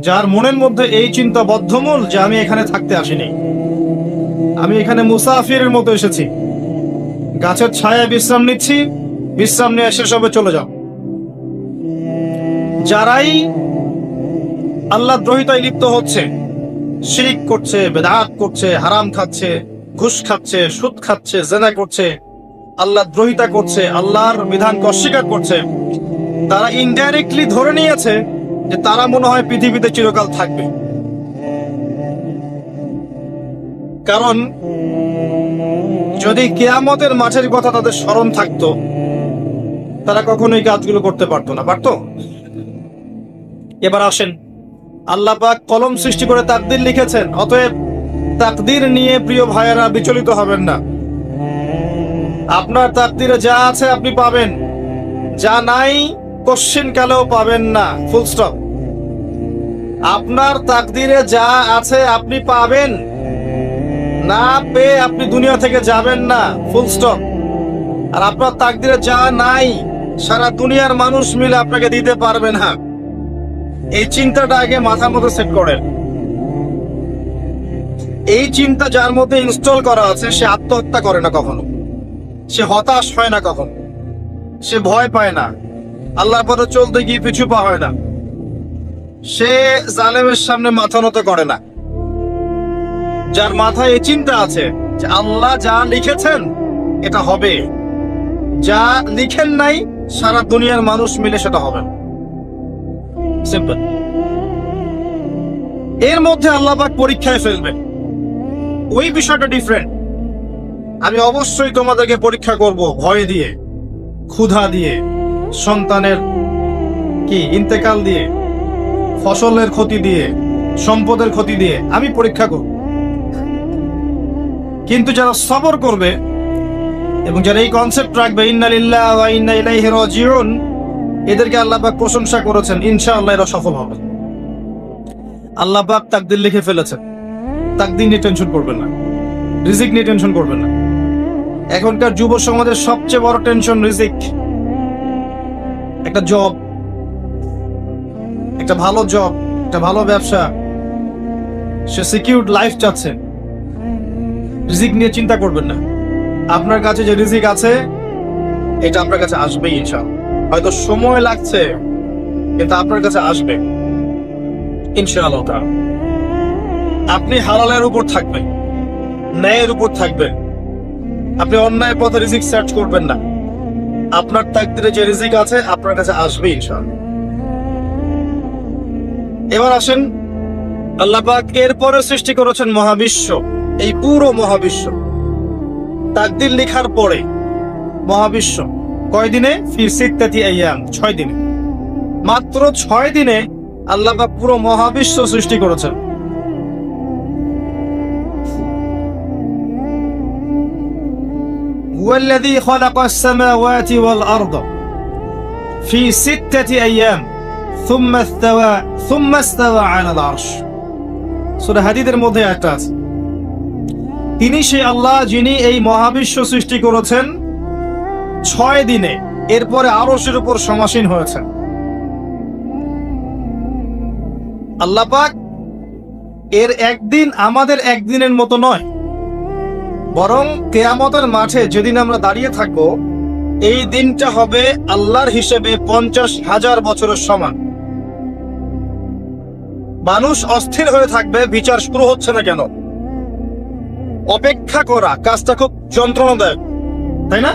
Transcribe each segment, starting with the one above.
যার মনের মধ্যে এই চিন্তা বদ্ধমূল যে আমি এখানে থাকতে আসিনি, আমি এখানে মুসাফিরের মতো এসেছি, গাছের ছায়ায় বিশ্রাম নিচ্ছি, বিশ্রাম নিয়ে শেষ হবে, চলে যাও। যারাই আল্লাহ দ্রোহিতায় লিপ্ত হচ্ছে, শিরক করছে, বেদাত করছে, হারাম খাচ্ছে, ঘুষ খাচ্ছে, সুদ খাচ্ছে, জেনা করছে, আল্লাহ দ্রোহিতা করছে, আল্লাহর বিধানকে অস্বীকার করছে, তারা ইনডাইরেক্টলি ধরে নিয়েছে যে তারা মনে হয় পৃথিবীতে চিরকাল থাকবে। কারণ যদি কিয়ামতের মাঠের কথা তাদের স্মরণ থাকতো, তারা কখনো এই কাজগুলো করতে পারতো না। পারতো? এবার আসেন, আল্লাহ পাক কলম সৃষ্টি করে তাকদীর লিখেছেন, অতএব তাকদীর নিয়ে প্রিয় ভাইয়েরা বিচলিত হবেন না। আপনার তাকদীরে যা আছে আপনি পাবেন, যা নাই কোশ্চিন কালেও পাবেন না, ফুল স্টপ। আপনার তাকদীরে যা আছে আপনি পাবেন, না পেয়ে আপনি দুনিয়া থেকে যাবেন না, ফুল স্টপ। আর আপনার তাকদীরে যা নাই সারা দুনিয়ার মানুষ মিলে আপনাকে দিতে পারবে না। এই চিন্তাটা আগে মাথার মধ্যে সেট করেন। এই চিন্তা যার মধ্যে ইনস্টল করা আছে, সে আত্মহত্যা করে না কখনো, সে হতাশ হয় না কখনো, সে ভয় পায় না, আল্লাহর পথে চলতে গিয়ে পিছু পা হয় না, সে জালেমের সামনে মাথা নত করে না। যার মাথায় এই চিন্তা আছে যে আল্লাহ যা লিখেছেন এটা হবে, যা লিখেন নাই সারা দুনিয়ার মানুষ মিলে সেটা হবে, সিম্পল। এর মধ্যে আল্লাহ পাক পরীক্ষায় ফেলবেন, ওই বিষয়টা ডিফারেন্ট। আমি অবশ্যই তোমাদেরকে পরীক্ষা করব ভয় দিয়ে, ক্ষুধা দিয়ে, সন্তানের ইন্তেকাল দিয়ে, ফসলের ক্ষতি দিয়ে, সম্পদের ক্ষতি দিয়ে আমি পরীক্ষা করব। কিন্তু যারা সবর করবে এবং যারা এই কনসেপ্ট রাখবে ইন্না লিল্লাহি ওয়া ইন্না ইলাইহি রাজিউন, এদেরকে আল্লাহ পাক প্রশংসা করেছেন, ইনশাআল্লাহ এরা সফল হবে। আল্লাহ পাক তাকদীর লিখে ফেলেছেন, তাকদীর নিয়ে টেনশন করবেন না, রিজিক নিয়ে টেনশন করবেন না। এখনকার যুব সমাজের সবচেয়ে বড় টেনশন রিজিক। একটা জব, একটা ভালো জব, একটা ভালো ব্যবসা, সে সিকিউরড লাইফ চাচ্ছে, রিজিক নিয়ে চিন্তা করবেন না। আপনার কাছে যে রিজিক আছে এটা আপনার কাছে আসবেই ইনশাআল্লাহ। হয়তো সময় লাগছে কিন্তু আপনার কাছে আসবে ইনশাআল্লাহ। আপনি হালালের উপর থাকবেন, ন্যায়ের উপর থাকবেন, আপনি অন্যায় পথে রিজিক সার্চ করবেন না। আপনার তাকদীরে যে রিজিক আছে আপনার কাছে আসবে ইনশাআল্লাহ। এবার আসেন, আল্লাহ পাক এরপরে সৃষ্টি করেছেন মহাবিশ্ব, এই পুরো মহাবিশ্ব। তাকদীর লেখার পরে মহাবিশ্ব কয় দিনে? ফি সিত্তাতি আইয়াম, 6 দিনে। মাত্র 6 দিনে আল্লাহ পাক পুরো মহাবিশ্ব সৃষ্টি করেছেন। হুয়াল্লাযী খালাকাস সামাওয়াতি ওয়াল আরদা ফি সিত্তাতি আইয়াম সুম্মা ইসতাওয়া আলাল আরশ। সূরা হাদীদের মধ্যে একটা আছে, তিনি সেই আল্লাহ যিনি এই মহাবিশ্ব সৃষ্টি করেছেন 6 দিনে, এরপরে আরশের উপর সমাসীন হয়েছেন। আল্লাহ পাক এর একদিন আমাদের একদিনের মতো নয়, বরং কিয়ামতের মাঠে যেদিন আমরা দাঁড়িয়ে থাকব, এই দিনটা হবে আল্লাহর হিসেবে 50,000 বছরের সমান। মানুষ অস্থির হয়ে থাকবে, বিচার শুরু হচ্ছে না কেন। অপেক্ষা করা কাজটা খুব যন্ত্রণাদায়ক, তাই না?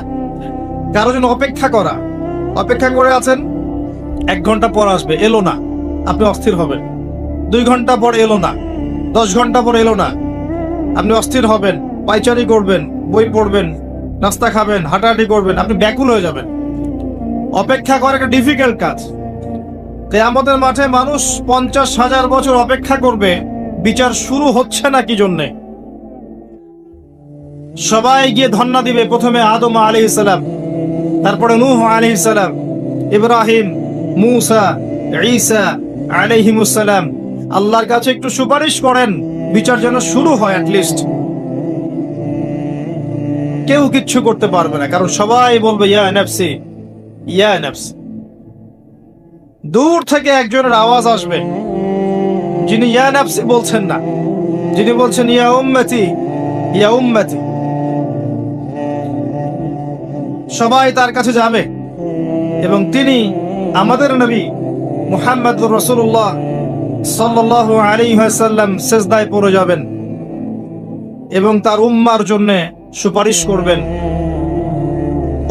কারোর জন্য অপেক্ষা করা, অপেক্ষা করে আছেন, 1 ঘন্টা পর আসবে, এলো না, আপনি অস্থির হবেন। 2 ঘন্টা পর এলো না, 10 ঘন্টা পর এলো না, আপনি অস্থির হবেন, পায়চারি করবেন, বই পড়বেন, নাস্তা খাবেন, হাঁটাহাঁটি করবেন, আপনি ব্যাকুল হয়ে যাবেন। অপেক্ষা করা একটা ডিফিকাল্ট কাজ। কিয়ামতের মাঠে মানুষ 50,000 বছর অপেক্ষা করবে, বিচার শুরু হচ্ছে না কি জন্যে। সবাই গিয়ে ধন্না দিবে, প্রথমে আদম আলাইহিস সালাম, তারপরে নূহ আলাইহিস সালাম, ইব্রাহিম, মূসা, ঈসা আলাইহিমুস সালাম। আল্লাহর কাছে একটু সুপারিশ করেন, বিচার যেন শুরু হয় অ্যাটলিস্ট। কেউ কিচ্ছু করতে পারবে না, কারণ সবাই বলবে ইয়া নাফসি ইয়া নাফসি। দূর থেকে একজনের আওয়াজ আসবে, যিনি ইয়া নাফসি বলছেন না, যিনি বলছেন ইয়া উম্মতি ইয়া উম্মতি, সবাই তার কাছে যাবে এবং তিনি আমাদের নবী মুহাম্মদুর রাসূলুল্লাহ সাল্লাল্লাহু আলাইহি ওয়াসাল্লাম সিজদায় পড়ে যাবেন এবং তার উম্মার জন্য সুপারিশ করবেন।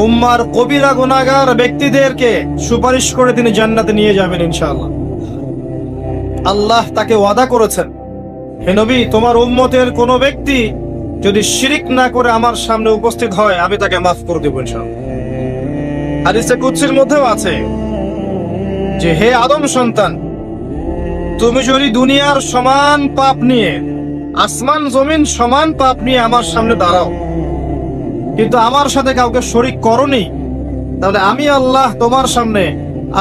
উম্মার কবিরা গুনাহগার ব্যক্তিদেরকে সুপারিশ করে তিনি জান্নাতে নিয়ে যাবেন ইনশাআল্লাহ। আল্লাহ তাকে ওয়াদা করেছেন, হে নবী, তোমার উম্মতের কোন ব্যক্তি যদি শিরিক না করে আমার সামনে উপস্থিত হয় আমি তাকে মাফ করে দেব ইনশাআল্লাহ। হাদিসে কুদসির মধ্যেও আছে যে হে আদম সন্তান, তুমি যদি দুনিয়ার সমান পাপ নিয়ে, আসমান জমিন সমান পাপ নিয়ে আমার সামনে দাঁড়াও, কিন্তু আমার সাথে কাউকে শরীক করনি, তাহলে আমি আল্লাহ তোমার সামনে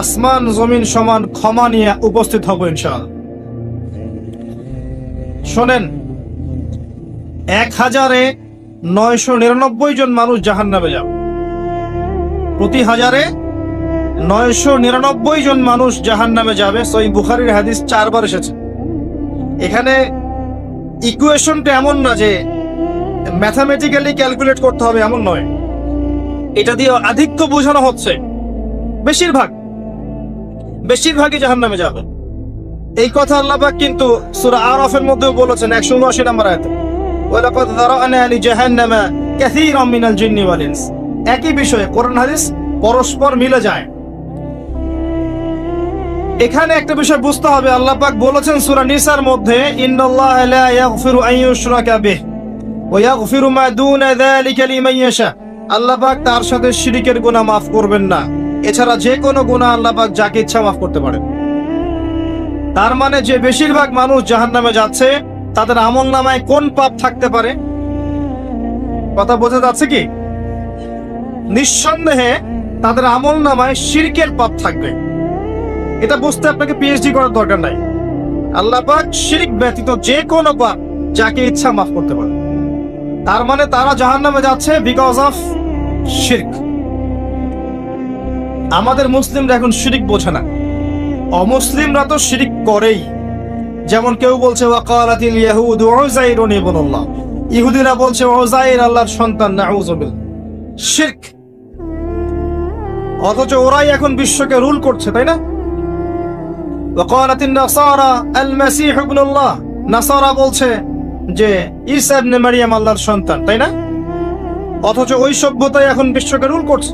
আসমান জমিন সমান ক্ষমা নিয়ে উপস্থিত হব ইনশাআল্লাহ। শোনেন, 1999 জন মানুষ জাহান্নামে যাবে, প্রতি 1999 জন মানুষ জাহান্নামে যাবে। সহিহ বুখারীর হাদিস 4 বার এসেছে। এখানে ইকুয়েশনটা এমন না যে ম্যাথামেটিক্যালি ক্যালকুলেট করতে হবে, এমন নয়। এটা দিয়ে আধিক্য বোঝানো হচ্ছে বেশিরভাগই জাহান্নামে যাবে। এই কথা আল্লাহ পাক কিন্তু সূরা আরাফের মধ্যেও বলেছেন 179 নম্বর আয়াতে, ওয়ালাকাদ যারা'না লিজাহান্নামা কাসীরাম মিনাল জিন্নি ওয়াল ইনস। একই বিষয়ে কোরআন হাদিস পরস্পর মিলে যায়। এখানে একটা বিষয় বুঝতে হবে, আল্লাহ পাক বলেছেন সূরা নিসার মধ্যে, ইন্নাল্লাহা লা ইয়াগফিরু আন ইউশরাকা বিহি ওয়া ইয়াগফিরু মা দুনা যালিকা লিমান ইয়াশা। আল্লাহ পাক তার সাথে শিরকের গুনাহ মাফ করবেন না, এছাড়া যে কোনো গুনাহ আল্লাহ পাক যাকে ইচ্ছা মাফ করতে পারেন। তার মানে যে বেশিরভাগ মানুষ জাহান্নামে যাচ্ছে তাদের আমলনামায় কোন পাপ থাকতে পারে? কথা বোঝা যাচ্ছে কি? নিঃসন্দেহে তাদের আমলনামায় শিরকের পাপ থাকবে। এটা বুঝতে আপনাকে পিএইচডি করার দরকার নাই। আল্লাহ পাক শিরক ব্যতীত যে কোনো পাপ যাকে ইচ্ছা মাফ করতে পারে। তার মানে তারা জাহান্নামে যাচ্ছে বিকজ অফ শিরক। আমাদের মুসলিমরা এখন শিরক বোঝে না, অমুসলিমরা তো শিরক করেই। যেমন কেউ বলছে ওয়াকালাতিল ইয়াহুদু উযাইরুন ইবনুল্লাহ, ইহুদিরা বলছে উযাইর আল্লাহর সন্তান, নাউযুবিল্লাহ, শিরক। অথচ ওরাই এখন বিশ্বকে রুল করছে, তাই না? ওয়াকালাতিন নাসারা আল মাসীহ ইবনুল্লাহ, নাসারা বলছে যে ঈসা ইবনে মারইয়াম আল্লাহর সন্তান, তাই না? অথচ ওই সভ্যতাই এখন বিশ্বকে রুল করছে।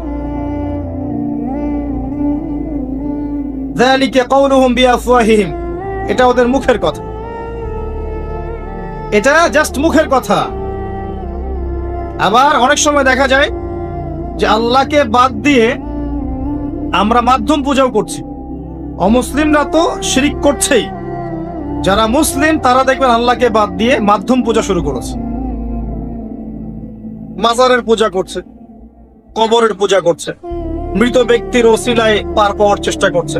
যালিকা কাউলুহুম বিআফওয়াহিহিম, এটা ওদের মুখের কথা, এটা জাস্ট মুখের কথা। আবার অনেক সময় দেখা যায় যে আল্লাহকে বাদ দিয়ে আমরা মাধ্যম পূজাও করছি। অমুসলিমরা তো শিরক করছেই, যারা মুসলিম তারা দেখবেন আল্লাহকে বাদ দিয়ে মাধ্যম পূজা শুরু করেছে। মাজারের পূজা করছে, কবরের পূজা করছে, মৃত ব্যক্তির ওসিলায় পার পাওয়ার চেষ্টা করছে।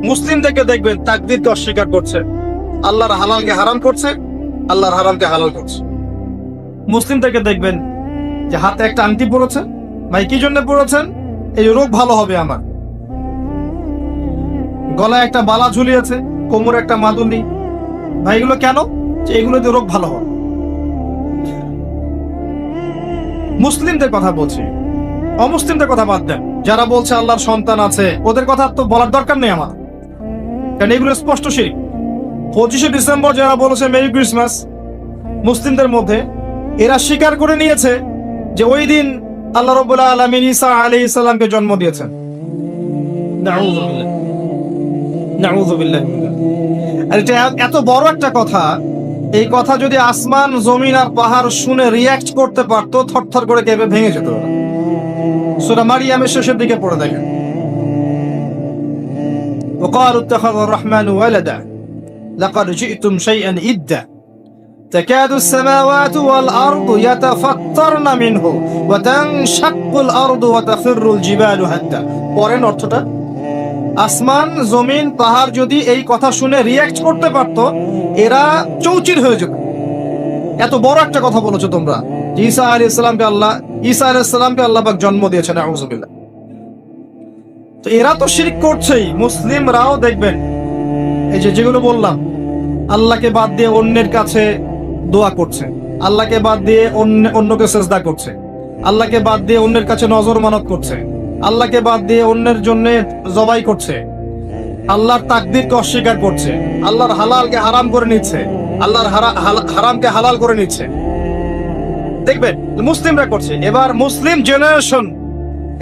মুসলিম থেকে দেখবেন তাকদীরকে অস্বীকার করছে, আল্লাহর হালালকে হারাম করছে, আল্লাহর হারামকে হালাল করছে। মুসলিম থেকে দেখবেন যে হাতে একটা আংটি পরেছে, ভাই কি জন্য পরেছেন? এই রোগ ভালো হবে আমার। গলায় একটা বালা ঝুলিয়েছে, কোমরে একটা মাদুলি, ভাই এগুলো কেন? যে এগুলোতে রোগ ভালো হবে। মুসলিমদের কথা বলছি, অমুসলিমদের কথা বাদ দেন। যারা বলছে আল্লাহর সন্তান আছে ওদের কথা তো বলার দরকার নেই আমার, কারণ এগুলো স্পষ্ট শিরক। 25শে ডিসেম্বর যারা বলেছে মেরি ক্রিসমাস, মুসলিমদের মধ্যে এরা স্বীকার করে নিয়েছে যে ওই দিন আল্লাহ রাব্বুল আলামিন ঈসা আলাইহিস সালামকে জন্ম দিয়েছেন। নাউযুবিল্লাহ, নাউযুবিল্লাহ। আর এটা এত বড় একটা কথা, এই কথা যদি আসমান জমিন আর পাহাড় শুনে রিঅ্যাক্ট করতে পারতো, থরথর করে কেঁপে ভেঙে যেত। সূরা মারিয়ামের শেষের দিকে পড়ে দেখেন, وقالوا اتخذ الرحمن ولدا لقد جئتم شيئا إدا تكاد السماوات والأرض يتفطرن منه وتنشق الأرض وتخر الجبال هدا। পরের অর্থটা, আসমান জমিন পাহাড় যদি এই কথা শুনে রিঅ্যাক্ট করতে পারতো এরা চৌচির হয়ে যেত। এত বড় একটা কথা বলেছো তোমরা, ঈসা আলাইহিস সালামকে আল্লাহ পাক জন্ম দিয়েছেন, নাউযুবিল্লাহ। তো এরা তো শিরক করছেই। মুসলিমরাও দেখবেন এই যে যেগুলো বললাম, আল্লাহকে বাদ দিয়ে অন্যের কাছে দোয়া করছে, আল্লাহকে বাদ দিয়ে অন্যকে সেজদা করছে, আল্লাহকে বাদ দিয়ে অন্যের কাছে নজর মানত করছে, আল্লাহকে বাদ দিয়ে অন্যের জন্য জবাই করছে, আল্লাহর তাকদীরকে অস্বীকার করছে, আল্লাহর হালালকে হারাম করে নিচ্ছে, আল্লাহর হারামকে হালাল করে নিচ্ছে। দেখবেন মুসলিমরা করছে। এবার মুসলিম জেনারেশন,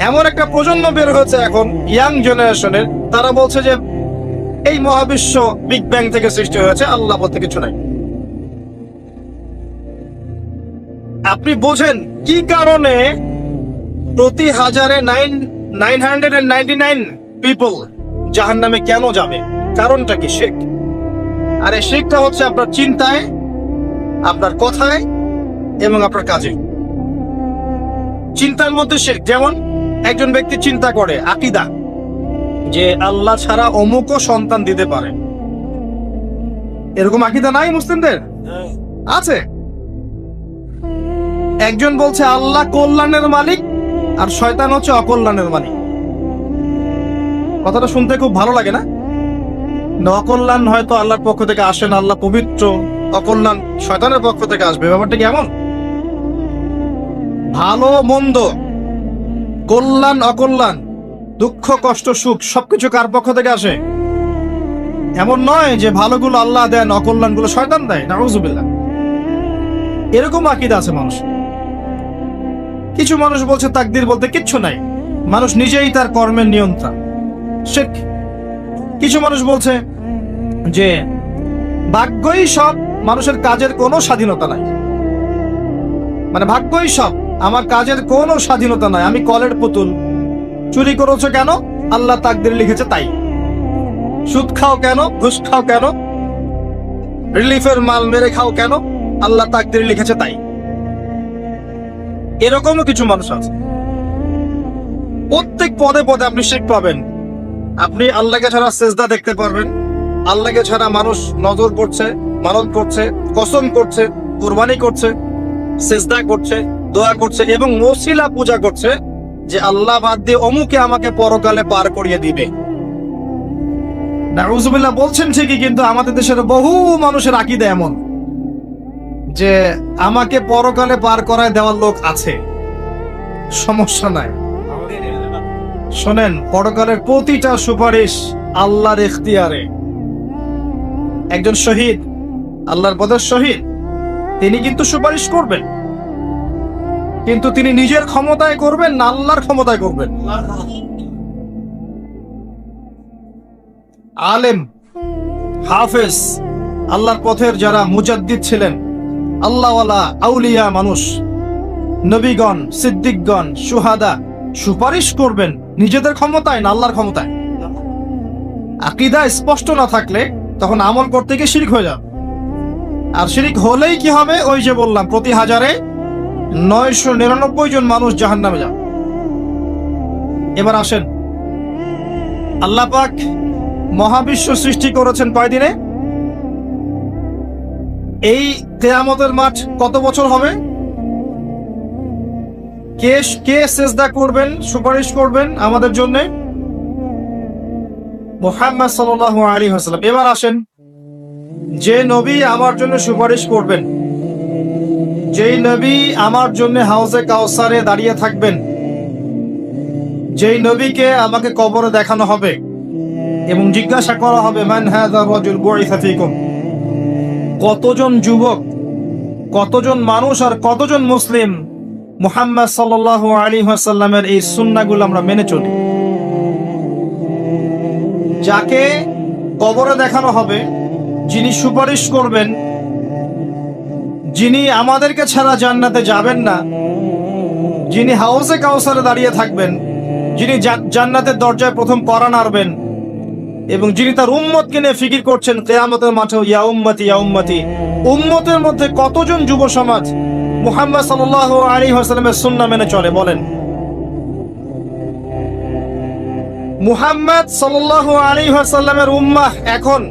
এমন একটা প্রজন্ম বের হয়েছে এখন ইয়াং জেনারেশনের, তারা বলছে যে এই মহাবিশ্ব বিগ ব্যাং থেকে সৃষ্টি হয়েছে, আল্লাহ বলতে কিছু নাই। আপনি বোঝেন কি কারণে প্রতি হাজারে 999 পিপল জাহান্নামে কেন যাবে? কারণটা কি? শিরক। আর এই শিরকটা হচ্ছে আপনার চিন্তায়, আপনার কথায় এবং আপনার কাজে। চিন্তার মধ্যে শিরক। যেমন একজন ব্যক্তি চিন্তা করে আকীদা, যে আল্লাহ ছাড়া অমুকও সন্তান দিতে পারে। এরকম আকীদা নাই মুসলিমদের? আছে। একজন বলছে আল্লাহ কল্যাণের মালিক আর শয়তান হচ্ছে অকল্যাণের মালিক। কথাটা শুনতে খুব ভালো লাগে না? অকল্যাণ হয়তো আল্লাহর পক্ষ থেকে আসে না, আল্লাহ পবিত্র, অকল্যাণ শয়তানের পক্ষ থেকে আসবে। ব্যাপারটা কি এমন? ভালো মন্দ, কল্যাণ অকল্যাণ, দুঃখ কষ্ট সুখ সবকিছু কার পক্ষ থেকে আসে? এমন নয় যে ভালোগুলো আল্লাহ দেন, অকল্যাণগুলো শয়তান দেয়। নাউযুবিল্লাহ। এরকম আকীদা আছে মানুষ। কিছু মানুষ বলছে তাকদীর বলতে কিচ্ছু নাই, মানুষ নিজেই তার কর্মের নিয়ন্ত্রণ। শিরক। কিছু মানুষ বলছে যে ভাগ্যই সব, মানুষের কাজের কোনো স্বাধীনতা নাই। মানে ভাগ্যই সব, আমার কাজের কোনো স্বাধীনতা নাই, আমি কলের পুতুল। চুরি করেছো কেন? আল্লাহ তাকদীরে লিখেছে তাই। সুদ খাও কেন? ঘুষ খাও কেন? রিলিফের মাল মেরে খাও কেন? আল্লাহ তাকদীরে লিখেছে তাই। এরকমও কিছু মানুষ আছে। প্রত্যেক পদে পদে আপনি শিরক পাবেন। আপনি আল্লাহকে ছাড়া সেজদা দেখতে পারবেন, আল্লাহকে ছাড়া মানুষ নজর করছে, মানত করছে, কসম করছে, কুরবানি করছে, সেজদা করছে, দোয়া করছে এবং ওসিলা পূজা করছে যে আল্লাহ বাদ দিয়ে অমুকে আমাকে পরকালে পার করিয়ে দিবে। নাউযুবিল্লাহ বলছেন ঠিকই, কিন্তু আমাদের দেশের বহু মানুষের আকীদা এমন যে আমাকে পরকালে পার করায় দেওয়ার লোক আছে, সমস্যা নাই। শোনেন, পরকালের প্রতিটা সুপারিশ আল্লাহর ইখতিয়ারে। একজন শহীদ, আল্লাহর পথের শহীদ, তিনি কিন্তু সুপারিশ করবেন, কিন্তু তিনি নিজের ক্ষমতায় করবেন না আল্লাহর ক্ষমতায় করবেন। আলেম, হাফেজ, আল্লাহর পথের যারা মুজাদ্দিদ ছিলেন, আল্লাহওয়ালা আউলিয়া মানুষ, নবীগণ, সিদ্দিকগণ, শুহাদা সুপারিশ করবেন নিজেদের ক্ষমতায় না আল্লাহর ক্ষমতায়। আকীদা স্পষ্ট না থাকলে তখন আমল করতে গিয়ে শিরক হয়ে যাবে। আর শিরক হলেই কি হবে? ওই যে বললাম, প্রতি হাজারে 999 জন মানুষ জাহান্নামে যাবে। এবার আসেন, আল্লাহ পাক মহাবিশ্ব সৃষ্টি করেছেন কয় দিনে? এই কিয়ামতের মাঠ কত বছর হবে? কে সেজদা করবেন, সুপারিশ করবেন আমাদের জন্য? মুহাম্মদ সাল্লাল্লাহু আলাইহি ওয়াসাল্লাম। এবার আসেন, যে নবী আমার জন্য সুপারিশ করবেন, যেই নবী আমার জন্য হাউজে কাউসারে দাঁড়িয়ে থাকবেন, যেই নবীকে আমাকে কবরে দেখানো হবে এবং জিজ্ঞাসা করা হবে মান হাযা রাজুল বুইসা ফীকুম, কতজন যুবক, কতজন মানুষ আর কতজন মুসলিম মুহাম্মদ সাল্লাল্লাহু আলাইহি ওয়াসাল্লামের এই সুন্নাহগুলো আমরা মেনে চলি? যাকে কবরে দেখানো হবে, যিনি সুপারিশ করবেন, যিনি আমাদেরকে ছাড়া জান্নাতে যাবেন না, যিনি হাউজে কাউসারে দাঁড়িয়ে থাকবেন, যিনি জান্নাতের দরজায় প্রথম কড়া নাড়বেন এবং যিনি তার উম্মতকে নিয়ে ফিকির করছেন কিয়ামতের মাঠে, ইয়া উম্মতি ইয়া উম্মতি, উম্মতের মধ্যে কতজন যুব সমাজ মুহাম্মদ সাল্লাল্লাহু আলাইহি ওয়াসাল্লামের সুন্নাহ মেনে চলে? বলেন। মুহাম্মদ সাল্লাল্লাহু আলাইহি ওয়াসাল্লামের উম্মাহ এখন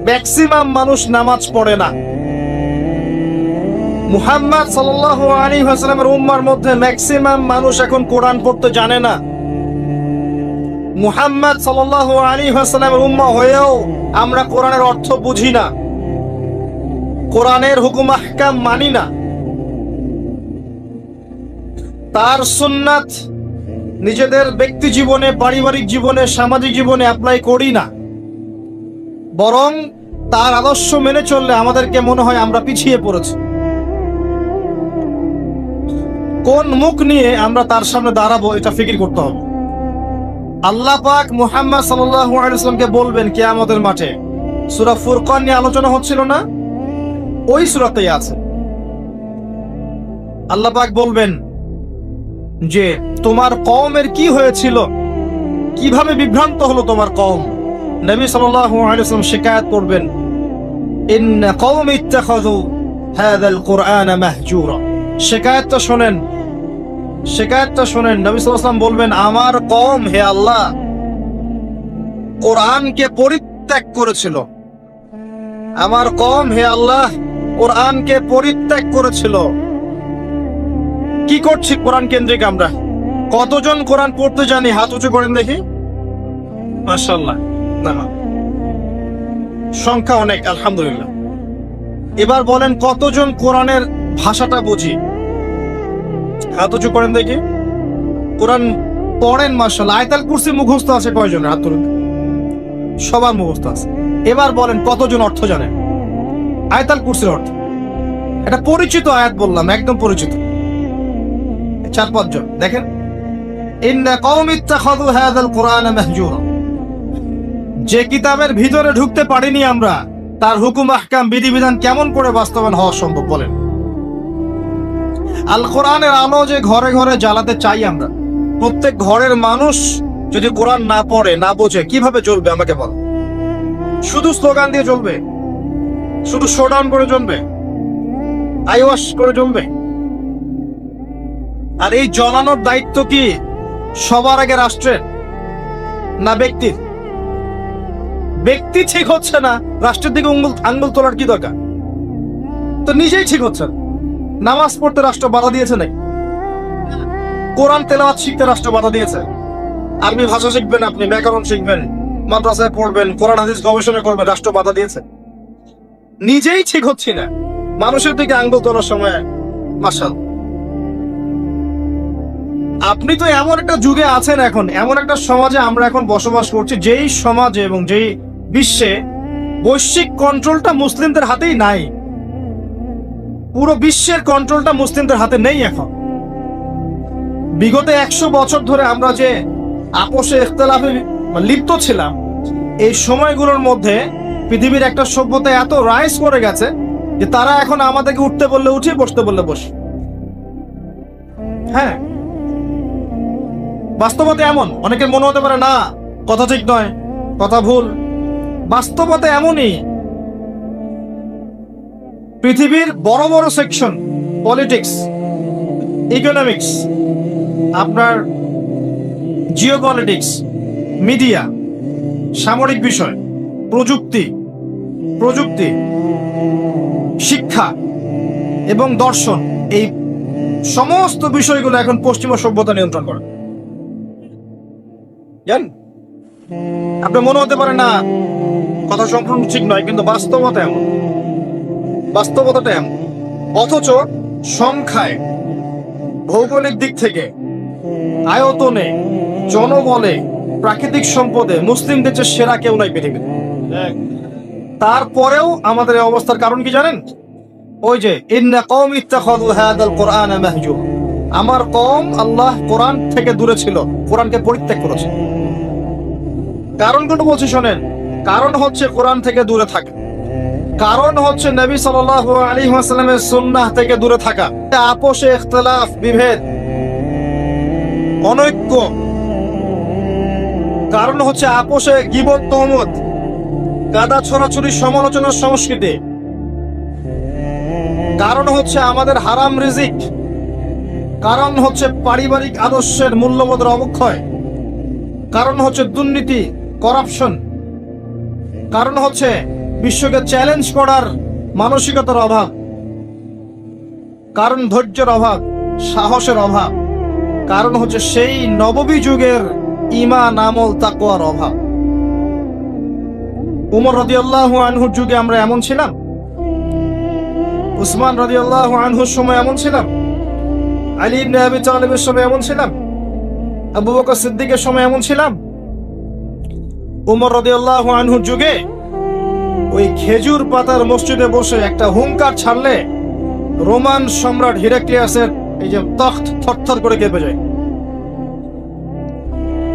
ম্যাক্সিমাম মানুষ নামাজ পড়ে না। মুহাম্মদ সাল্লাল্লাহু আলাইহি ওয়াসাল্লামের উম্মার মধ্যে ম্যাক্সিমাম মানুষ এখন কোরআন পড়তে জানে না। মুহাম্মদ সাল্লাল্লাহু আলাইহি ওয়াসাল্লামের উম্মাহ হয়েও আমরা কোরআনের অর্থ বুঝি না, কোরআনের হুকুম আহকাম মানি না, তার সুন্নাত নিজেদের ব্যক্তি জীবনে, পারিবারিক জীবনে, সামাজিক জীবনে অ্যাপ্লাই করি না, বরং তার আদর্শ মেনে চললে আমাদেরকে মনে হয় আমরা পিছিয়ে পড়েছি। কোন মুখ নিয়ে আমরা তার সামনে দাঁড়াবো এটা ফিকির করতে হবে। আল্লাহ পাক মুহাম্মদ সাল্লাল্লাহু আলাইহি ওয়াসাল্লামকে বলবেন কিয়ামতের মাঠে, সূরা ফুরকান নিয়ে আলোচনা হচ্ছিল না, ওই সূরাতেই আছে। আল্লাহ পাক বলবেন যে তোমার কওমের কি হয়েছিল, কিভাবে বিভ্রান্ত হলো তোমার কওম। নবী সাল্লাল্লাহু আলাইহি ওয়াসাল্লাম শিকায়াত করবেন, ইন্না কওমি ইত্তাখাযু হাযাল কুরআনা মাহজুরা। শিকায়াতটা শোনেন, শিকায়াতটা শোনেন। নবী সাল্লাল্লাহু আলাইহি ওয়াসাল্লাম বলবেন, আমার কওম হে আল্লাহ কোরআনকে পরিত্যাগ করেছিল, আমার কওম হে আল্লাহ কোরআনকে পরিত্যাগ করেছিল। কি করছি কোরআন কেন্দ্রিক আমরা? কতজন কোরআন পড়তে জানি? হাত উঁচু করেন দেখি। মাশাআল্লাহ, না সংখ্যা অনেক, আলহামদুলিল্লাহ। এবার বলেন কতজন কোরআনের ভাষাটা বুঝি? হাত উঁচু করেন দেখি। কোরআন পড়েন মাশাআল্লাহ। আয়াতুল কুরসি মুখস্থ আছে কয়জন? হাত তুলুন। সবার মুখস্থ আছে। এবার বলেন কতজন অর্থ জানেন আয়াতুল কুরসির অর্থ? এটা পরিচিত আয়াত বললাম, একদম পরিচিত। 4-5 জন। দেখেন, ইন্না কওমি ইত্তাখাযু হাযাল কুরআনা মাহজুরা। যে কিতাবের ভিতরে ঢুকতে পারিনি আমরা, তার হুকুম আহকাম বিধিবিধান কেমন করে বাস্তবায়ন হওয়া সম্ভব বলেন? আল কোরআনের আলো যে ঘরে ঘরে জ্বালাতে চাই আমরা, প্রত্যেক ঘরের মানুষ যদি কোরআন না পড়ে, না বোঝে, কিভাবে চলবে আমাকে বল? শুধু স্লোগান দিয়ে চলবে? শুধু শোডাউন করে চলবে? আইওয়াশ করে চলবে? আর এই জ্বালানোর দায়িত্ব কি সবার আগে রাষ্ট্রের না ব্যক্তির? ব্যক্তি ঠিক হচ্ছে না, রাষ্ট্রের দিকে আঙ্গুল তোলার কি দরকার? তো নিজেই ঠিক হচ্ছে না। নামাজ পড়তে রাষ্ট্র বাধা দিয়েছে নাকি? কোরআন তেলাওয়াত শিখতে রাষ্ট্র বাধা দিয়েছে? আরবি ভাষা শিখবেন, আপনি ব্যাকরণ শিখবেন, মাদ্রাসায় পড়বেন, কোরআন হাদিস গবেষণা করবেন, রাষ্ট্র বাধা দিয়েছে? নিজেই ঠিক হচ্ছে না, মানুষের দিকে আঙ্গুল তোলার সময়। মাশাআল্লাহ, আপনি তো এমন একটা যুগে আছেন, এখন এমন একটা সমাজে আমরা এখন বসবাস করছি, যেই সমাজে এবং যেই বিশ্বে বৈশ্বিক কন্ট্রোলটা মুসলিমদের হাতেই নাই। পুরো বিশ্বের কন্ট্রোলটা মুসলিমদের হাতে নেই এখন। বিগত 100 বছর ধরে আমরা যে আপোষে ইখতিলাফে লিপ্ত ছিলাম, এই সময়গুলোর মধ্যে পৃথিবীর একটা সভ্যতা এত রাইজ করে গেছে যে তারা এখন আমাদেরকে উঠতে বললে উঠে, বসতে বললে বসে। হ্যাঁ, বাস্তবতা এমন। অনেকের মনে হতে পারে না, কথা ঠিক নয়, কথা ভুল। বাস্তবতা এমনই। পৃথিবীর বড় বড় সেকশন, পলিটিক্স, ইকোনমিক্স, আপনার জিওপলিটিক্স, মিডিয়া, সামরিক বিষয়, প্রযুক্তি, শিক্ষা এবং দর্শন, এই সমস্ত বিষয়গুলো এখন পশ্চিমা সভ্যতা নিয়ন্ত্রণ করে। জান, আপনার মনে হতে পারে না কথা সম্পূর্ণ ঠিক নয়, কিন্তু বাস্তবতা এমন, বাস্তবতাটা এমন। অথচ সংখ্যায়, ভৌগোলিক দিক থেকে, আয়তনে, জনবলে, প্রাকৃতিক সম্পদে মুসলিমদের চেয়ে সেরা কেউ নাই পৃথিবীতে। তারপরেও আমাদের এই অবস্থার কারণ কি জানেন? ওই যে ইন্না কওমি ইত্তাখাযু হাযাল কুরআনা মাহজুরা। আমার কওম আল্লাহ কোরআন থেকে দূরে ছিল, কোরআনকে পরিত্যাগ করেছে। কারণগুলো বলছি শোনেন। কারণ হচ্ছে কোরআন থেকে দূরে থাকা, কারণ হচ্ছে নবী সাল্লাল্লাহু আলাইহি ওয়াসাল্লামের সুন্নাহ থেকে দূরে থাকা, আপোষে ইখতিলাফ, বিভেদ, অনৈক্য। কারণ হচ্ছে আপোষে গীবত, তহমত, কাদা ছড়াছড়ি, সমালোচনার সংস্কৃতি। কারণ হচ্ছে আমাদের হারাম রিজিক। কারণ হচ্ছে পারিবারিক আদর্শের মূল্যবোধের অবক্ষয়। কারণ হচ্ছে দুর্নীতি, করাপশন। কারণ হচ্ছে বিশ্বকে চ্যালেঞ্জ করার মানসিকতার অভাব। কারণ ধৈর্যের অভাব, সাহসের অভাব। কারণ হচ্ছে সেই নববী যুগের ঈমান, আমল, তাকওয়ার অভাব। উমর রাদিয়াল্লাহু আনহুর যুগে আমরা এমন ছিলাম? উসমান রাদিয়াল্লাহু আনহুর সময় এমন ছিলাম? আলী ইবনে আবি তালিবের সময় এমন ছিলাম? আবু বকর সিদ্দিকের সময় এমন ছিলাম? উমর রাদিয়াল্লাহু আনহুর যুগে ওই খেজুর পাতার মসজিদে বসে একটা হুঙ্কার ছাড়লে রোমান সম্রাট হিরাক্লিয়াসের এই যে তখ্ত থরথর করে কেঁপে যায়।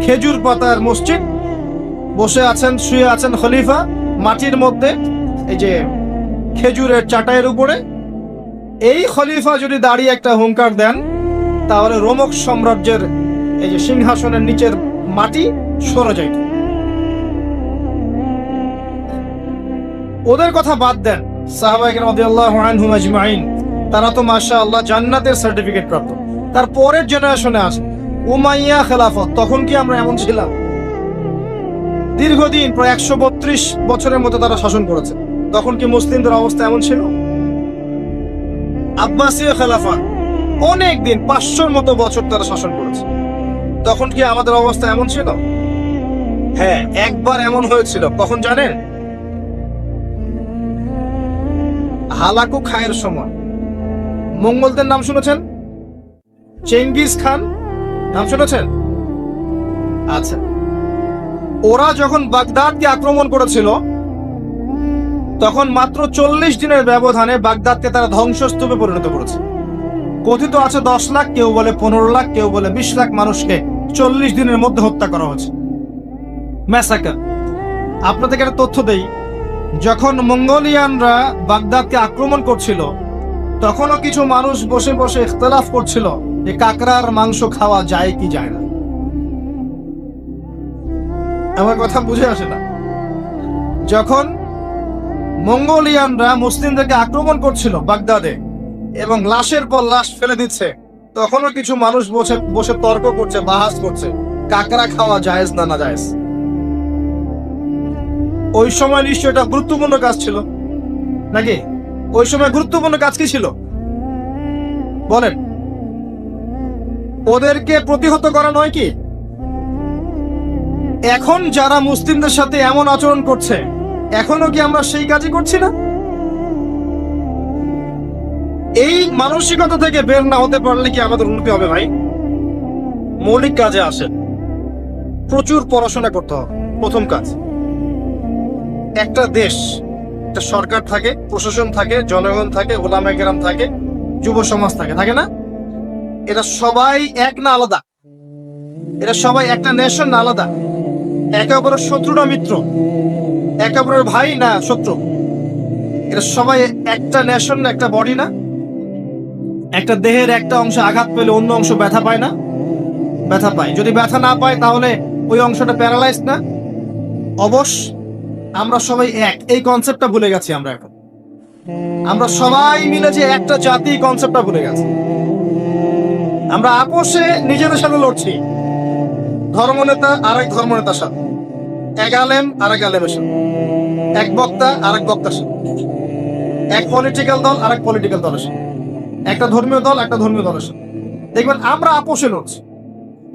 খেজুর পাতার মসজিদ, বসে আছেন, শুয়ে আছেন খলিফা মাটির মধ্যে, এই যে খেজুরের চাটাইয়ের উপরে। এই খলিফা যদি দাঁড়িয়ে একটা হুঙ্কার দেন, তাহলে রোমক সাম্রাজ্যের এই যে সিংহাসনের নিচের মাটি সরে যায়। ওদের কথা বাদ দেন, সাহাবায়ে কেরাম রাদিয়াল্লাহু আনহুম আজমাইন, তারা তো মাশাআল্লাহ জান্নাতের সার্টিফিকেট প্রাপ্ত। তার পরের জেনারেশনে আসে উমাইয়া খেলাফত, তখন কি আমরা এমন ছিলাম? দীর্ঘদিন প্রায় 132 বছরের মতো তারা শাসন করেছে, তখন কি মুসলিমদের অবস্থা এমন ছিল? আব্বাসীয় খেলাফত অনেক দিন, 500-র মতো বছর তারা শাসন করেছে, তখন কি আমাদের অবস্থা এমন ছিল? হ্যাঁ, একবার এমন হয়েছিল। কখন জানেন? হালাকু খায়ের সময়। মঙ্গলদের নাম শুনেছেন? চেঙ্গিস খান নাম শুনেছেন? আচ্ছা, ওরা যখন বাগদাদকে আক্রমণ করেছিল, তখন মাত্র 40 দিনের ব্যবধানে বাগদাদকে তারা ধ্বংসস্তূপে পরিণত করেছে। কথিত আছে 10 লাখ, কেউ বলে 15 লাখ, কেউ বলে 20 লাখ মানুষকে 40 দিনের মধ্যে হত্যা করা হয়েছে। ম্যাসাকার। আপনাদেরকে একটা তথ্য দেই, যখন মঙ্গোলিয়ানরা বাগদাদকে আক্রমণ করছিল, তখনও কিছু মানুষ বসে বসে ইখতিলাফ করছিল যে কাকড়ার মাংস খাওয়া যায় কি যায় না। আমার কথা বুঝে আসে না? যখন মঙ্গোলিয়ানরা মুসলিমদেরকে আক্রমণ করছিল বাগদাদে এবং লাশের পর লাশ ফেলে দিচ্ছে, তখনও কিছু মানুষ বসে বসে তর্ক করছে, বাহাস করছে কাকড়া খাওয়া জায়েজ না না জায়েজ। ওই সময় নিশ্চয় এটা গুরুত্বপূর্ণ কাজ ছিল নাকি? ওই সময় গুরুত্বপূর্ণ কাজ কি ছিল বলেন? ওদেরকে প্রতিহত করা নয় কি? এখন যারা মুসলিমদের সাথে এমন আচরণ করছে, এখনো কি আমরা সেই কাজই করছি না? এই মানসিকতা থেকে বের না হতে পারলে কি আমাদের উন্নতি হবে ভাই? মৌলিক কাজে আসে, প্রচুর পড়াশোনা করতে হবে। প্রথম কাজ, একটা দেশ, একটা সরকার থাকে, প্রশাসন থাকে, জনগণ থাকে, ওলামায়ে কেরাম থাকে, যুব সমাজ থাকে, থাকে না? এরা সবাই এক না আলাদা? এরা সবাই একটা নেশন না আলাদা? একে অপরের শত্রু না মিত্র? একে অপরের ভাই না শত্রু? এরা সবাই একটা নেশন না, একটা বডি না? একটা দেহের একটা অংশ আঘাত পেলে অন্য অংশ ব্যথা পায় না? ব্যথা পায়। যদি ব্যথা না পায় তাহলে ওই অংশটা প্যারালাইজ না? অবশ্য আমরা সবাই এক, এই কনসেপ্টটা ভুলে গেছি আমরা এখন। আমরা সবাই মিলে যে একটা জাতি, কনসেপ্টটা ভুলে গেছি। আমরা আপোষে নিজেদের সাথে লড়ছি, ধর্মনেতা আরেক ধর্মনেতার সাথে, এক আলেম আরেক আলেমের সাথে, এক বক্তা আরেক বক্তার সাথে, এক পলিটিক্যাল দল আরেক পলিটিক্যাল দলের সাথে, একটা ধর্মীয় দল একটা ধর্মীয় দলের সাথে। দেখবেন আমরা আপোষে লড়ছি,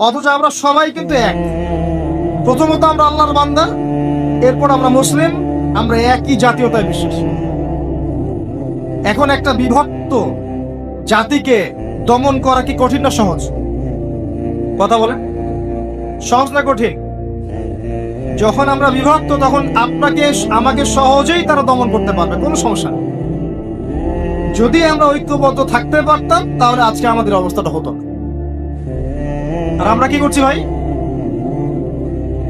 অথচ আমরা সবাই কিন্তু এক। প্রথমত আমরা আল্লাহর বান্দা, এরপর আমরা মুসলিম, আমরা একই জাতীয়তায় বিশ্বাসী। এখন একটা বিভক্ত জাতিকে দমন করা কি কঠিন না সহজ? কথা বলেন, সহজ না কঠিন? যখন আমরা বিভক্ত, তখন আপনাকে আমাকে সহজেই তারা দমন করতে পারবে, কোনো সমস্যা নেই। যদি আমরা ঐক্যবদ্ধ থাকতে পারতাম, তাহলে আজকে আমাদের অবস্থাটা হতো। আর আমরা কি করছি ভাই?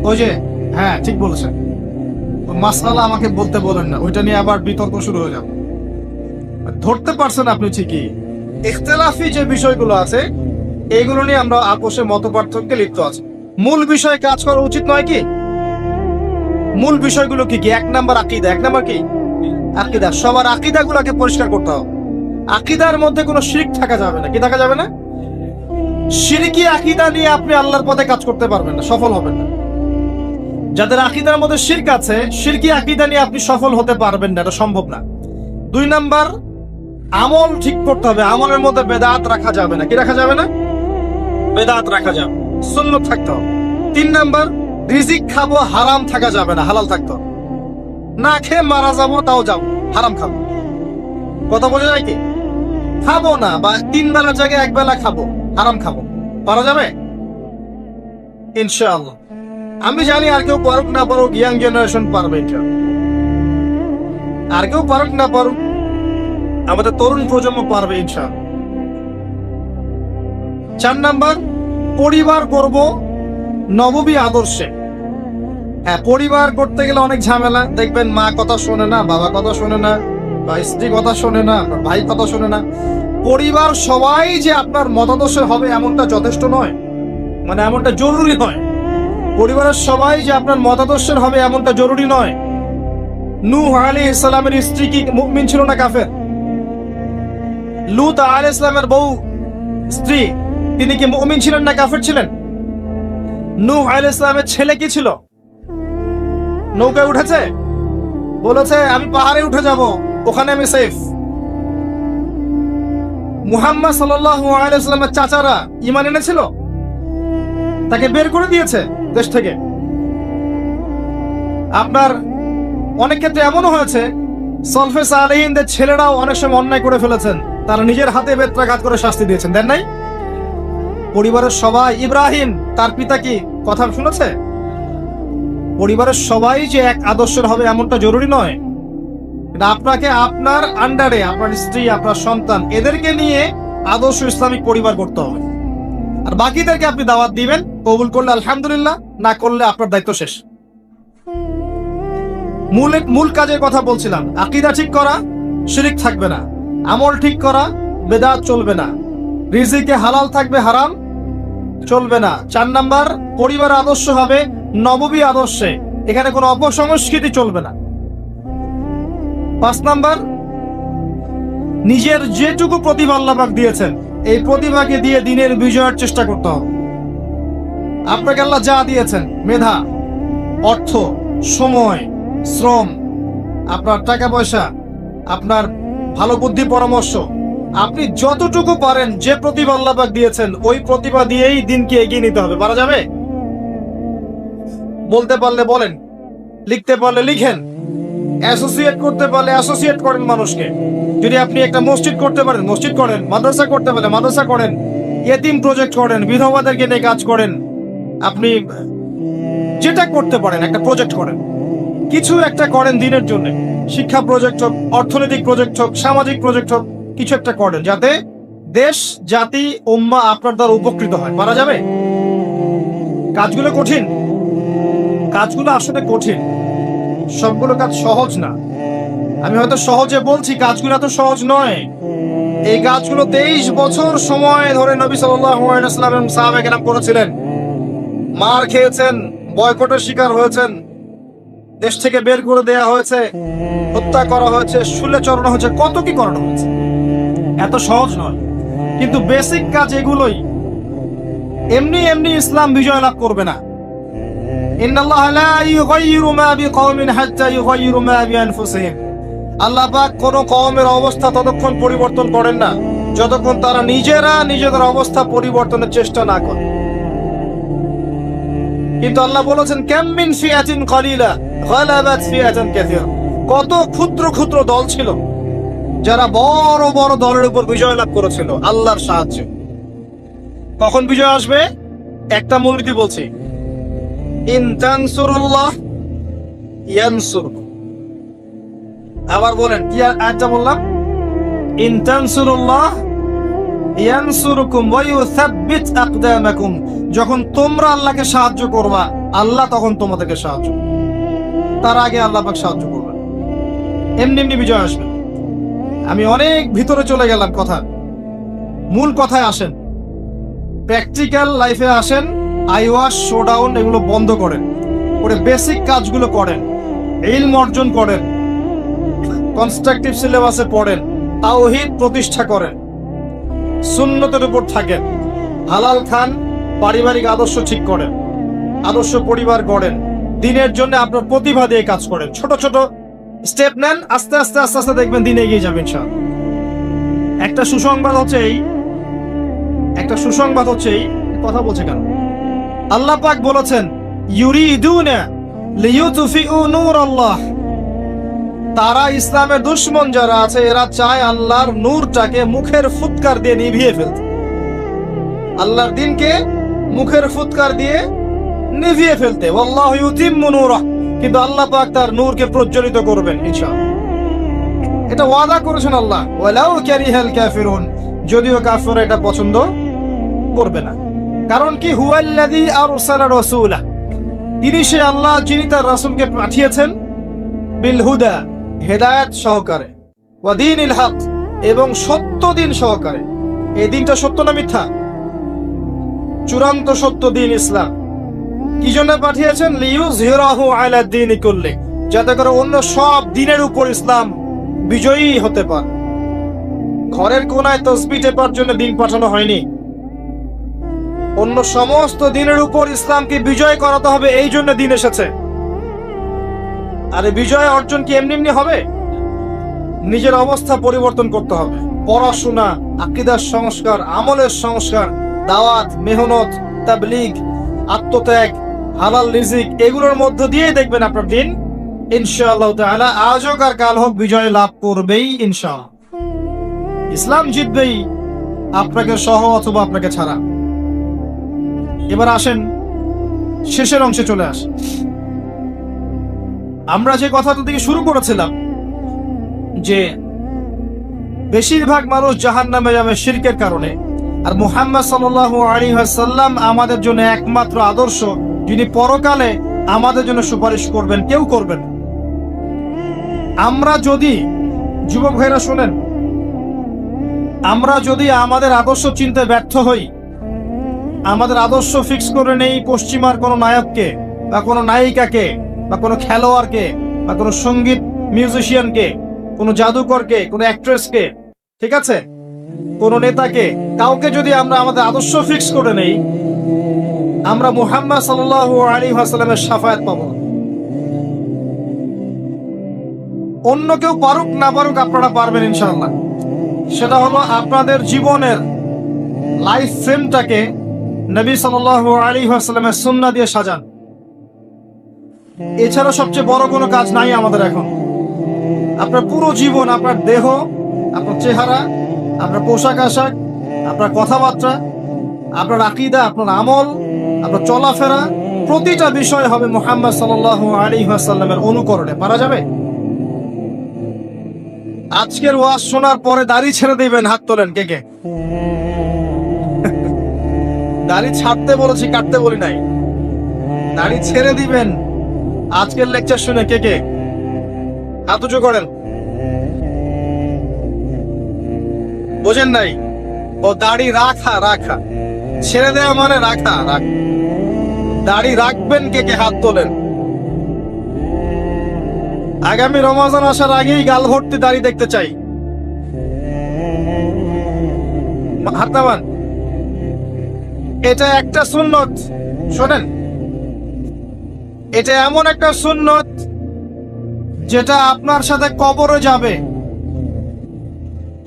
ওই যে, হ্যাঁ ঠিক বলেছেন, মাসআলা আমাকে বলতে বলেন না, ওইটা নিয়ে আবার বিতর্ক শুরু হয়ে যাবে। ধরতে পারছেন আপনি ঠিকই, ইখতিলাফি যে বিষয়গুলো আছে, এইগুলো নিয়ে আমরা আপোষে মত পার্থক্যে লিপ্ত আছি। মূল বিষয়ে কাজ করা উচিত নয় কি? মূল বিষয়গুলো কি কি? 1 নাম্বার আকীদা। 1 নাম্বার কি? আকীদা। সবার আকীদাগুলোকে পরিষ্কার করতে হবে। আকীদার মধ্যে কোনো শিরক থাকা যাবে না। কি থাকা যাবে না? শিরকি আকীদা নিয়ে আপনি আল্লাহর পথে কাজ করতে পারবেন না, সফল হবেন না। যাদের আকীদার মধ্যে শিরক আছে, শিরকি আকীদা নিয়ে আপনি সফল হতে পারবেন না, এটা সম্ভব না। 2 নাম্বার, আমল ঠিক করতে হবে। আমলের মধ্যে বেদাত রাখা যাবে না। কি রাখা যাবে না? বেদাত রাখা যাবে, সুন্নাত থাকতে হবে। 3 নাম্বার, রিজিক খাবো, হারাম থাকা যাবে না, হালাল থাকতো। না খেয়ে মারা যাবো তাও যাবো, হারাম খাবো। কথা বোঝা যায় কি? খাবো না, বা 3 বেলার জায়গায় 1 বেলা খাবো, হারাম খাবো, পারা যাবে ইনশাআল্লাহ। আমি জানি আর কেউ পারুক না পারুক, ইয়াং জেনারেশন পারবে এটা। আর কেউ পারুক না পারুক, আমাদের তরুণ প্রজন্ম পারবে ইনশাআল্লাহ। 4 নাম্বার, পরিবার করব নববী আদর্শে। হ্যাঁ, পরিবার করতে গেলে অনেক ঝামেলা। দেখবেন মা কথা শোনে না, বাবা কথা শোনে না, বা স্ত্রী কথা শোনে না, ভাই কথা শোনে না। পরিবার সবাই যে আপনার মতাদর্শের হবে এমনটা যথেষ্ট নয়, মানে এমনটা জরুরি নয়। পরিবারের সবাই যে আপনার মতাদর্শের হবে এমনটা জরুরি নয়। নূহ আলাইহিস সালামের স্ত্রী কি মুমিন ছিল না কাফের? লূত আলাইহিস সালামের বউ স্ত্রী, তিনি কি মুমিন ছিলেন না কাফের ছিলেন? নূহ আলাইহিস সালামের ছেলে কি ছিল? নৌকায় উঠেছে, বলেছে আমি পাহাড়ে উঠে যাব, ওখানে আমি সেফ। মুহাম্মদ সাল্লাল্লাহু আলাইহি ওয়াসাল্লামের চাচারা ঈমান এনেছিল, তাকে বের করে দিয়েছে দেশ থেকে। আপনার অনেক ক্ষেত্রে এমনও হয়েছে, সলফে সালেহিনদের ছেলেরাও অনেক সময় অন্যায় করে ফেলেছেন, তারা নিজের হাতে বেত্রাঘাত করে শাস্তি দিয়েছেন, দেন নাই? পরিবারের সবাই, ইব্রাহিম তার পিতা কি কথা শুনেছে? পরিবারের সবাই যে এক আদর্শের হবে এমনটা জরুরি নয়। আপনাকে আপনার আন্ডারে আপনার স্ত্রী, আপনার সন্তান, এদেরকে নিয়ে আদর্শ ইসলামিক পরিবার করতে হবে। আর বাকিদেরকে আপনি দাওয়াত দিবেন, কবুল করলে আলহামদুলিল্লাহ, না করলে আপনার দায়িত্ব শেষ। মূল কাজের কথা বলছিলাম, আকীদা ঠিক করা, শিরক থাকবে না। আমল ঠিক করা, বেদাত চলবে না। রিজিকে হালাল থাকবে, হারাম চলবে না। 4 নাম্বার, পরিবার আদর্শ হবে নববী আদর্শে, এখানে কোনো অপসংস্কৃতি চলবে না। 5 নাম্বার, নিজের যেটুকু প্রতিভা আল্লাহ পাক দিয়েছেন, এই প্রতিভাকে দিয়ে দিনের বিজয়ের চেষ্টা করতে হবে। আপনাকে আল্লাহ যা দিয়েছেন, মেধা, অর্থ, সময়, শ্রম, আপনার টাকা পয়সা, আপনার ভালো বুদ্ধি পরামর্শ, আপনি যতটুকু পারেন, যে প্রতিভা আল্লাহ পাক দিয়েছেন, ওই প্রতিভা দিয়েই দিনকে এগিয়ে নিতে হবে। পারা যাবে? বলতে পারলে বলেন, লিখতে পারলে লিখেন, অ্যাসোসিয়েট করতে পারলে অ্যাসোসিয়েট করেন মানুষকে। যদি আপনি একটা মসজিদ করতে পারেন, মসজিদ করেন। মাদ্রাসা করতে পারলে মাদ্রাসা করেন। ইয়েতিম প্রজেক্ট করেন, বিধবাদেরকে নিয়ে কাজ করেন। আপনি যেটা করতে পারেন একটা প্রজেক্ট করেন, কিছু একটা করেন দিনের জন্য। শিক্ষা প্রজেক্ট হোক, অর্থনৈতিক প্রজেক্ট হোক, সামাজিক প্রজেক্ট হোক, কিছু একটা করেন যাতে দেশ, জাতি, উম্মাহ আপনার দ্বারা উপকৃত হয়। পারা যাবে? কাজগুলো কঠিন, কাজগুলো আসলে কঠিন, সবগুলো কাজ সহজ না। আমি হয়তো সহজে বলছি, কাজগুলো এত সহজ নয়। এই কাজগুলো 23 বছর সময় ধরে নবী সাল্লাল্লাহু আলাইহি ওয়াসাল্লাম সাহাবায়ে কেরাম করেছিলেন। মার খেয়েছেন, বয়কটের শিকার হয়েছেন, দেশ থেকে বের করে দেয়া হয়েছে, হত্যা করা হয়েছে, শুলে চড়ানো হয়েছে, কত কি করানো হয়েছে। এত সহজ নয়, কিন্তু বেসিক কাজ এগুলোই। এমনি এমনি ইসলাম বিজয় লাভ করবে না। ইন্নাল্লাহা লা ইউগাইয়িরু মা বিকওমিন হাত্তা ইউগাইয়িরু মা বিআনফুসিহিম। আল্লাহ পাক কোন কওমের অবস্থা ততক্ষণ পরিবর্তন করেন না যতক্ষণ তারা নিজেরা নিজেদের অবস্থা পরিবর্তনের চেষ্টা না করে। কিন্তু আল্লাহ বলেছেন, কাম মিন ফিআতিন কালিলা গালাবাত ফিআতান কাসীরা। কত ক্ষুদ্র ক্ষুদ্র দল ছিল যারা বড় বড় দলের উপর বিজয় লাভ করেছিল আল্লাহর সাহায্যে। কখন বিজয় আসবে? একটা মূলনীতি বলছি, ইন তানসুরুল্লাহ ইয়ানসুরকুম। আবার বলেন, কি আয়াতটা বললাম? ইন তানসুরুল্লাহ ইয়ানসুরকুম ওয়া ইউসাব্বিত আকদামাকুম। যখন তোমরা আল্লাহকে সাহায্য করবা, আল্লাহ তখন তোমাদেরকে সাহায্য করবে। তার আগে আল্লাহ পাক সাহায্য করবে। এমনি এমনি বিজয় আসবে। আমি অনেক ভিতরে চলে গেলাম, কথা মূল কথায় আসেন, প্র্যাকটিক্যাল লাইফে আসেন। আইওয়াশ, শোডাউন এগুলো বন্ধ করেন, ওরে বেসিক কাজগুলো করেন, ইলম অর্জন করেন, কনস্ট্রাকটিভ সিলেবাসে পড়েন, তাওহীদ প্রতিষ্ঠা করেন, সুন্নতের উপর থাকেন, হালাল খান, পারিবারিক আদর্শ ঠিক করেন, আদর্শ পরিবার গড়েন, দিনের জন্য আপনার প্রতিভা দিয়ে কাজ করেন। ছোট ছোট স্টেপ নেন, আস্তে আস্তে আস্তে আস্তে দেখবেন দিনে এগিয়ে যাবেন ইনশাআল্লাহ। একটা সুসংবাদ হচ্ছে এই, কথা বলছে কেন, আল্লাহ পাক বলেছেন ইউরিদুনা লিইউতফিউ নূরাল্লাহ, তারা ইসলামের দুশমন যারা আছে এরা চায় আল্লাহর নূরটাকে মুখের ফুৎকার দিয়ে নিভিয়ে ফেলতে, আল্লাহর দ্বীনকে মুখের ফুৎকার দিয়ে নিভিয়ে ফেলতে। ওয়াল্লাহু ইউতিম্মু নূরাহ, কিন্তু আল্লাহ পাক তার নূরকে প্রজ্বলিত করবেন ইনশাআল্লাহ। এটা ওয়াদা করেছেন আল্লাহ, ওয়ালাউ কারিহাল কাফিরুন, যদিও কাফিররা এটা পছন্দ করবে না। কারণ কি, হুয়াল্লাযী আরসালা রাসূলা, তিনি সে আল্লাহ যিনি তার রাসূলকে পাঠিয়েছেন, বিল হুদা, হেদায়েত সহকারে, ওয়া দীনিল হক, এবং সত্য দিন সহকারে। এই দিনটা সত্য না মিথ্যা? চূড়ান্ত সত্য দিন ইসলাম। কি জন্য পাঠিয়েছেন? লিইউযহিরাহু আলা দ্বীনি কুল্লি, যাতে করে অন্য সব দিনের উপর ইসলাম বিজয়ী হতে পারে। ঘরের কোনায় তাসবিহ টেপার জন্য দিন পাঠানো হয়নি, অন্য সমস্ত দিনের উপর ইসলামকে বিজয় করাতে হবে, এই জন্য দিন এসেছে। আর এই বিজয় অর্জন কি এমনি এমনি হবে? নিজের অবস্থা পরিবর্তন করতে হবে, পড়াশোনা, আকীদার সংস্কার, আমলের সংস্কার, দাওয়াত, মেহনত, তাবলীগ, আত্মত্যাগ, হালাল রিজিক, এগুলোর মধ্য দিয়ে দেখবেন আপনার দিন ইনশাআল্লাহ তাআলা আজ হোক আর কাল হোক বিজয় লাভ করবেই ইনশাআল্লাহ। ইসলাম জিতবেই, আপনাকে সহ অথবা আপনাকে ছাড়া। এবার আসেন শেষের অংশে চলে আসে। আমরা যে কথাটা থেকে শুরু করেছিলাম যে বেশিরভাগ মানুষ জাহান্নামে যাবে শিরকের কারণে, আর মুহাম্মদ সাল্লাল্লাহু আলাইহি ওয়াসাল্লাম আমাদের জন্য একমাত্র আদর্শ, যিনি পরকালে আমাদের জন্য সুপারিশ করবেন, কেউ করবেন। আমরা যদি, যুবক ভাইরা শোনেন, আমরা যদি আমাদের আদর্শ চিনতে ব্যর্থ হই, আমাদের আদর্শ ফিক্স করে নেই পশ্চিমার কোনো নায়ককে বা কোনো নায়িকাকে বা কোনো খেলোয়াড়কে বা কোনো সঙ্গীত মিউজিশিয়ানকে, কোনো জাদুকরকে, কোনো অ্যাক্ট্রেসকে, ঠিক আছে, কোনো নেতাকে, কাউকে যদি আমরা আমাদের আদর্শ ফিক্স করে নেই, আমরা মুহাম্মদ সাল্লাল্লাহু আলাইহি ওয়াসাল্লামের শাফায়াত পাবো না। অন্য কেউ পারুক না পারুক আপনারা পারবেন ইনশাআল্লাহ। সেটা হলো আপনাদের জীবনের লাইফ ফ্রেমটাকে নবী সাল্লাল্লাহু আলাইহি ওয়াসাল্লামের সুন্নাহ দিয়ে সাজান। এছাড়া সবচেয়ে বড় কোনো কাজ নাই আমাদের এখন। আপনার পুরো জীবন, আপনার দেহ, আপনার চেহারা, আপনার পোশাক আশাক, আপনার কথাবার্তা, আপনার আকীদা, আপনার আমল, আপনার চলাফেরা, প্রতিটা বিষয় হবে মুহাম্মদ সাল্লাল্লাহু আলাইহি ওয়াসাল্লামের অনুকরণে। পারা যাবে? আজকের ওয়াজ শোনার পরে দাড়ি ছেড়ে দিবেন, হাত তোলেন কে কে? দাড়ি ছাড়তে বলেছি, কাটতে বলি নাই। দাড়ি ছেড়ে দিবেন আজকের লেকচার শুনে কে কে? হাত উঁচু করেন। বোঝেন নাই? ও দাড়ি রাখা, রাখা, ছেড়ে দেওয়া মানে রাখা, রাখ। দাড়ি রাখবেন কে কে? হাত তোলেন। আগামী রমজান আসার আগেই গাল ভর্তি দাড়ি দেখতে চাই। হাত নামান। এটা একটা সুন্নত, শোনেন, এটা এমন একটা সুন্নত যেটা আপনার সাথে কবরে যাবে।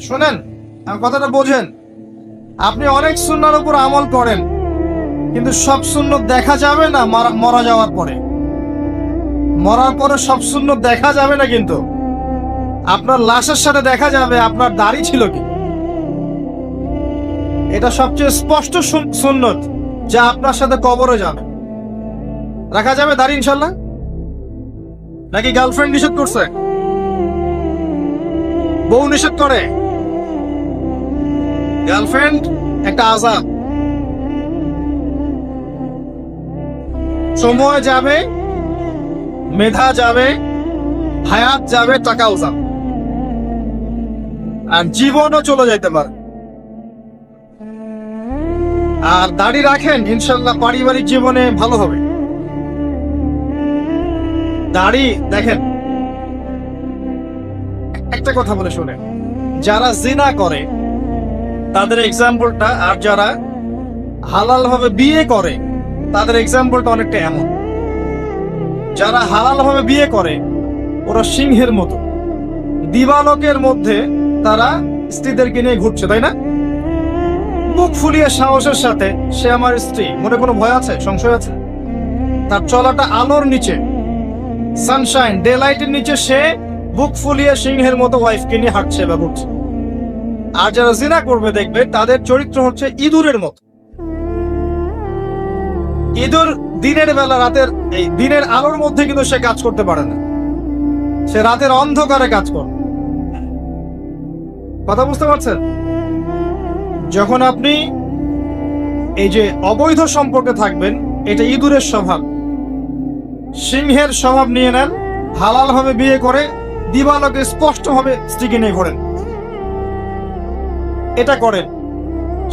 শোনেন, আমার কথাটা বোঝেন। আপনি অনেক সুন্নাহর উপর আমল করেন, কিন্তু সব সুন্নত দেখা যাবে না মরা যাওয়ার পরে। মরার পরে সব সুন্নত দেখা যাবে না, কিন্তু আপনার লাশের সাথে দেখা যাবে আপনার দাড়ি ছিল কি। এটা সবচেয়ে স্পষ্ট সুন্নত যা আপনার সাথে কবরে যাবে। রাখা যাবে দাড়ি ইনশাল্লাহ? নাকি গার্লফ্রেন্ড নিষেধ করছে? বউ নিষেধ করে? গার্লফ্রেন্ড একটা আযাব। সময় যাবে, মেধা যাবে, হায়াত যাবে, টাকাও যাবে, আর জীবনও চলে যাইতে পারে। আর দাড়ি রাখেন, ইনশাল্লাহ পারিবারিক জীবনে ভালো হবে। দাড়ি দেখেন, একটা কথা বলে শুনেন, যারা জিনা করে তাদের এক্সাম্পলটা, আর যারা হালাল ভাবে বিয়ে করে তাদের এক্সাম্পলটা অনেকটা এমন। যারা হালাল ভাবে বিয়ে করে ওরা সিংহের মতো, দিবালোকের মধ্যে তারা স্ত্রীদেরকে নিয়ে ঘুরছে, তাই না? বুক ফুলিয়ে সাহসের সাথে, সে আমার স্ত্রী, মনে কোনো ভয় আছে, সংশয় আছে? তার চলাটা আলোর নিচে, সানশাইন, ডে লাইটের নিচে, সে বুক ফুলিয়ে সিংহের মতো ওয়াইফকে নিয়ে হাঁটছে বা ঘুরছে। আর যারা জিনা করবে দেখবে তাদের চরিত্র হচ্ছে ইঁদুরের মতো। ইঁদুর দিনের বেলা, রাতের এই দিনের আলোর মধ্যে কিন্তু সে কাজ করতে পারে না, সে রাতের অন্ধকারে কাজ করে। কথা বুঝতে পারছেন? যখন আপনি এই যে অবৈধ সম্পর্কে থাকবেন, এটা ইঁদুরের স্বভাব। সিংহের স্বভাব নিয়ে নেন, হালাল ভাবে বিয়ে করে দিবালোকে স্পষ্ট ভাবে স্ত্রীকে নিয়ে ঘোরেন, এটা করেন।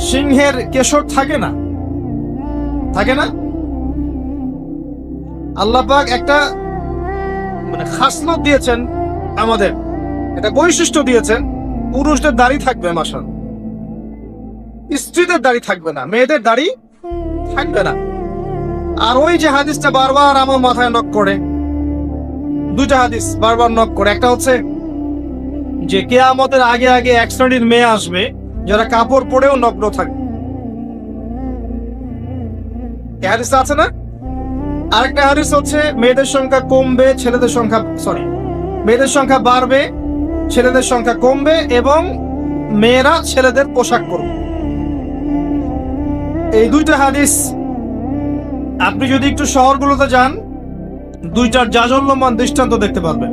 সিংহের কেশর থাকে না, থাকে না। আল্লাহ পাক একটা খাসলত দিয়েছেন আমাদের, এটা বৈশিষ্ট্য দিয়েছেন, পুরুষদের দাড়ি থাকবে মাশাআল্লাহ, স্ত্রীদের দাড়ি থাকবে না, মেয়েদের দাড়ি থাকবে না। আর ওই যে হাদিসটা বারবার আমার মাথায় নক করে, দুইটা হাদিস বারবার নক করে, একটা হচ্ছে যে কিয়ামতের আগে আগে এক শ্রেণীর মেয়ে আসবে যারা কাপড় পরেও নগ্ন থাকবে, এই হাদিসটা আছে না? আরেকটা হাদিস হচ্ছে মেয়েদের সংখ্যা কমবে, ছেলেদের সংখ্যা মেয়েদের সংখ্যা বাড়বে, ছেলেদের সংখ্যা কমবে, এবং মেয়েরা ছেলেদের পোশাক পরবে। এই দুইটা হাদিস আপনি যদি একটু শহরগুলোতে যান, দুইটার জাজল্যমান দৃষ্টান্ত দেখতে পারবেন।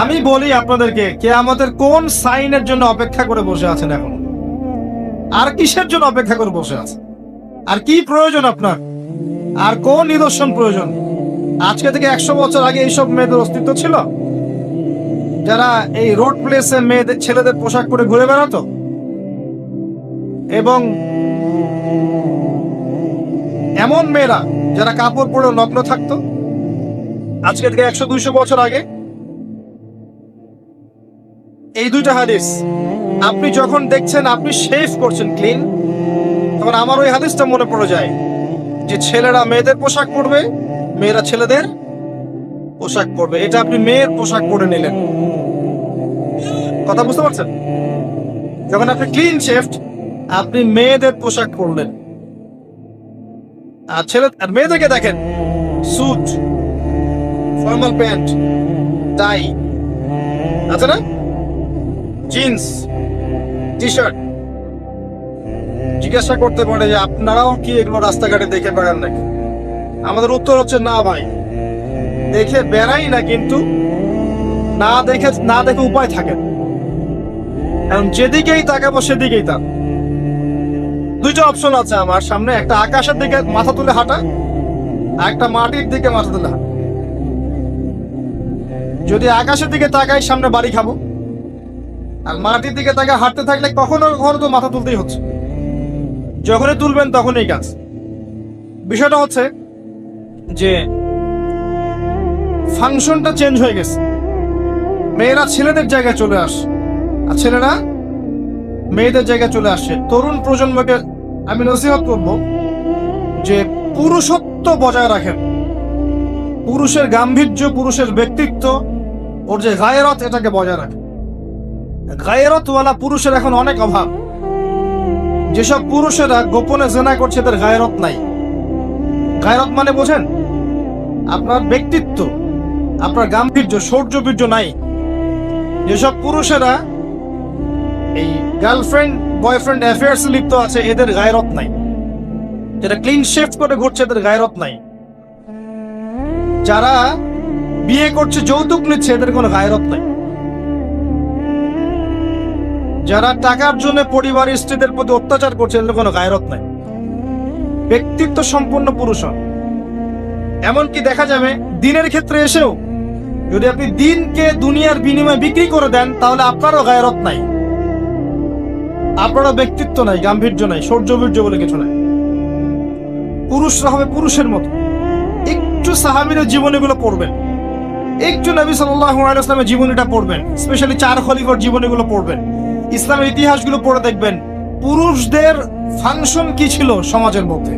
আমি বলি আপনাদেরকে, কিয়ামতের কোন সাইনের জন্য অপেক্ষা করে বসে আছেন এখন? আর কিসের জন্য অপেক্ষা করে বসে আছেন? আর কি প্রয়োজন আপনার? আর কোন নিদর্শন প্রয়োজন? আজকে থেকে 100 বছর আগে এইসব মেয়েদের অস্তিত্ব ছিল, যারা এই রোড প্লেসে মেয়েদের, ছেলেদের পোশাক পরে ঘুরে বেড়াতো এবং এমন মেয়েরা যারা কাপড় পরে নগ্ন থাকতো, আজকে থেকে 100-200 বছর আগে। এই দুইটা হাদিস আপনি যখন দেখছেন, আপনি শেভ করছেন ক্লিন, তখন আমার ওই হাদিসটা মনে পড়ে যায় যে ছেলেরা মেয়েদের পোশাক পরবে, মেয়েরা ছেলেদের পোশাক পরবে। এটা আপনি মেয়ের পোশাক পরে নিলেন। কথা বুঝতে পারছেন? যখন আপনি ক্লিন শেভড, আপনি মেয়েদের পোশাক পরলেন। আর আর মেয়েদেরকে দেখেন, স্যুট, ফর্মাল প্যান্ট, টাই আছে না, জিন্স, টি শার্ট। জিজ্ঞাসা করতে পারে যে আপনারাও কি এগুলো রাস্তাঘাটে দেখে বেড়ান নাকি? আমাদের উত্তর হচ্ছে না ভাই, দেখে বেড়াই না, কিন্তু না দেখে উপায় থাকে, কারণ যেদিকেই তাকাবো সেদিকেই তাক। দুইটা অপশন আছে আমার সামনে, একটা আকাশের দিকে মাথা তুলে হাঁটা, আর একটা মাটির দিকে মাথা তুলে হাঁটা। যদি আকাশের দিকে তাকাই, সামনে বাড়ি খাবো, আর মাটির দিকে তাকায় হাঁটতে থাকলে কখনো কখনো তো মাথা তুলতেই হচ্ছে। যখনই তুলবেন তখনই কাজ। বিষয়টা হচ্ছে যে ফাংশনটা চেঞ্জ হয়ে গেছে, মেয়েরা ছেলেদের জায়গায় চলে আসে আর ছেলেরা মেয়েদের জায়গায় চলে আসে। তরুণ প্রজন্মকে আমি নসিহত করব যে পুরুষত্ব বজায় রাখেন, পুরুষের গাম্ভীর্য, পুরুষের ব্যক্তিত্ব, ওর যে গায়রত, এটাকে বজায় রাখেন। গায়রতওয়ালা পুরুষের এখন অনেক অভাব। যেসব পুরুষেরা গোপনে জেনা করছে, এদের গায়রত নাই। গায়রত মানে বোঝেন? আপনার ব্যক্তিত্ব, আপনার গাম্ভীর্য, শৌর্যবীর্য নাই। যেসব পুরুষেরা এই গার্লফ্রেন্ড বয়ফ্রেন্ড অ্যাফেয়ার্স লিপ্ত আছে, এদের গায়রত নাই। যারা ক্লিন শেভ করে ঘুরছে, এদের গায়রত নাই। যারা বিয়ে করছে, যৌতুক নিচ্ছে, এদের কোনো গায়রত নাই। যারা টাকার জন্য পরিবারের স্ত্রীদের প্রতি অত্যাচার করছে, এদের কোনো গায়রত নাই। ব্যক্তিত্ব সম্পন্ন পুরুষ হন। এমনকি দেখা যাবে দিনের ক্ষেত্রে এসেও যদি আপনি দিনকে দুনিয়ার বিনিময়ে বিক্রি করে দেন, তাহলে আপনারও গায়রত নাই, আপনারও ব্যক্তিত্ব নাই, গাম্ভীর্য নাই, শৌর্যবীর্য বলে কিছু নাই। পুরুষরা হবে পুরুষের মতো। একটু সাহাবীদের জীবনীগুলো পড়বেন, একটু নবী সাল্লাল্লাহু আলাইহি ওয়াসাল্লামের জীবনীটা পড়বেন, স্পেশালি 4 খলিফার জীবনীগুলো পড়বেন, ইসলামের ইতিহাসগুলো পড়ে দেখবেন পুরুষদের ফাংশন কি ছিল সমাজের মধ্যে,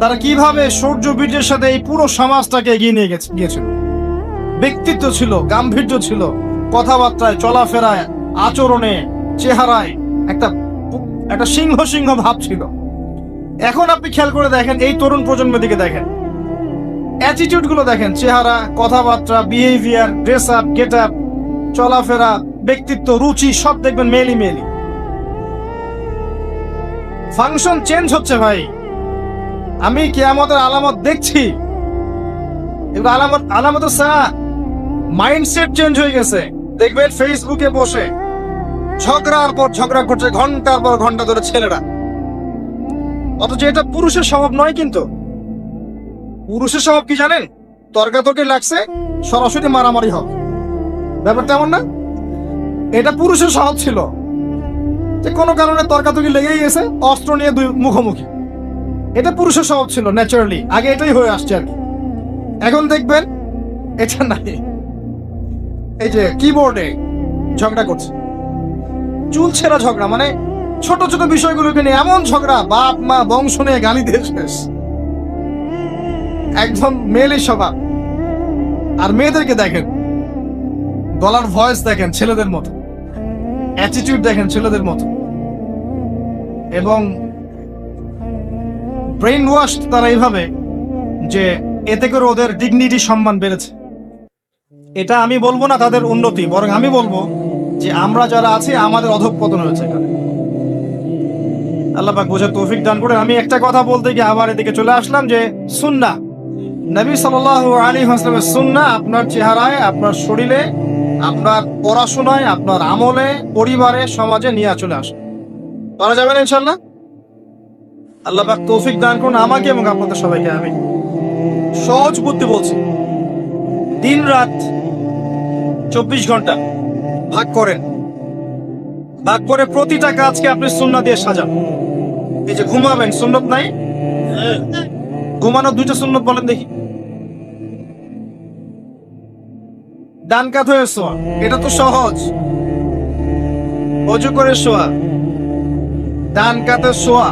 তারা কিভাবে শৌর্য বীর্যের সাথে এই পুরো সমাজটাকে এগিয়ে নিয়ে গিয়েছিল। ব্যক্তিত্ব ছিল, গাম্ভীর্য ছিল, কথাবার্তায়, চলাফেরায়, আচরণে, চেহারায় একটা একটা সিংহ সিংহ ভাব ছিল। এখন আপনি খেয়াল করে দেখেন, এই তরুণ প্রজন্মের দিকে দেখেন, অ্যাটিটিউড গুলো দেখেন, চেহারা, কথাবার্তা, behaviour, dress up, get up, চলাফেরা, ব্যক্তিত্ব, রুচি, সব দেখবেন মেলি মেলি। ফাংশন চেঞ্জ হচ্ছে ভাই। আমি কিয়ামতের আলামত দেখছি, এগুলো আলামত মাইন্ডসেট চেঞ্জ হয়ে গেছে। দেখবেন ফেসবুকে বসে ঝগড়ার পর ঝগড়া করছে ঘন্টার পর ঘন্টা ধরে ছেলেরা, অথচ এটা পুরুষের স্বভাব নয়। কিন্তু পুরুষের স্বভাব কি জানেন? তর্কাতর্কি লাগছে, সরাসরি মারামারি হবে, ব্যাপারটা এমন না। এটা পুরুষের স্বভাব ছিল, যে কোনো কারণে তর্কাতর্কি লেগেই গেছে, অস্ত্র নিয়ে দুই মুখোমুখি। এটা পুরুষের স্বভাব ছিল ন্যাচারালি, আগে এটাই হয়ে আসছে আর কি। এখন দেখবেন এটা নাই। এই যে কিবোর্ডে ঝগড়া করছে, চুল ছেঁড়া ঝগড়া, মানে ছোট ছোট বিষয়গুলোকে নিয়ে এমন ঝগড়া, বাপ মা বংশ নিয়ে গালি দিয়ে শেষ। একদম মেয়েলি স্বভাব। আর মেয়েদেরকে দেখেন, গলার ভয়েস দেখেন ছেলেদের মতো, অ্যাটিটিউড দেখেন ছেলেদের মতো, এবং ব্রেইন ওয়াশ তারা এইভাবে যে এতে করে ওদের ডিগনিটি, সম্মান বেড়েছে। এটা আমি বলবো না তাদের উন্নতি, বরং আমি বলবো যে আমরা যারা আছি আমাদের অধঃপতন হয়েছে এখানে। আল্লাহ পাক বোঝার তৌফিক দান করে। আমি একটা কথা বলতে গিয়ে আবার এদিকে চলে আসলাম, যে সুন্নাহ, নবী সাল্লাল্লাহু আলাইহি ওয়াসাল্লামের সুন্নাহ আপনার চেহারায়, আপনার শরীরে, আপনার পড়াশোনায়, আপনার আমলে, পরিবারে, সমাজে নিয়ে চলে আসে। পারা যাবে না ইনশাআল্লাহ। আল্লাহ পাক তৌফিক দান করুন আমাকে এবং আপনাদের সবাইকে। আমি সহজ বুদ্ধি বলছি, দিন রাত 24 ঘন্টা ভাগ করেন, ভাগ করে প্রতিটা কাজকে আপনি সুন্নাহ দিয়ে সাজান। এই যে ঘুমাবেন, সুন্নত নাই? ঘুমানোর দুইটা সুন্নত বলেন দেখি। ডান কাত হয়ে শোয়া, এটা তো সহজ। অজু করে শোয়া, ডান কাতে শোয়া,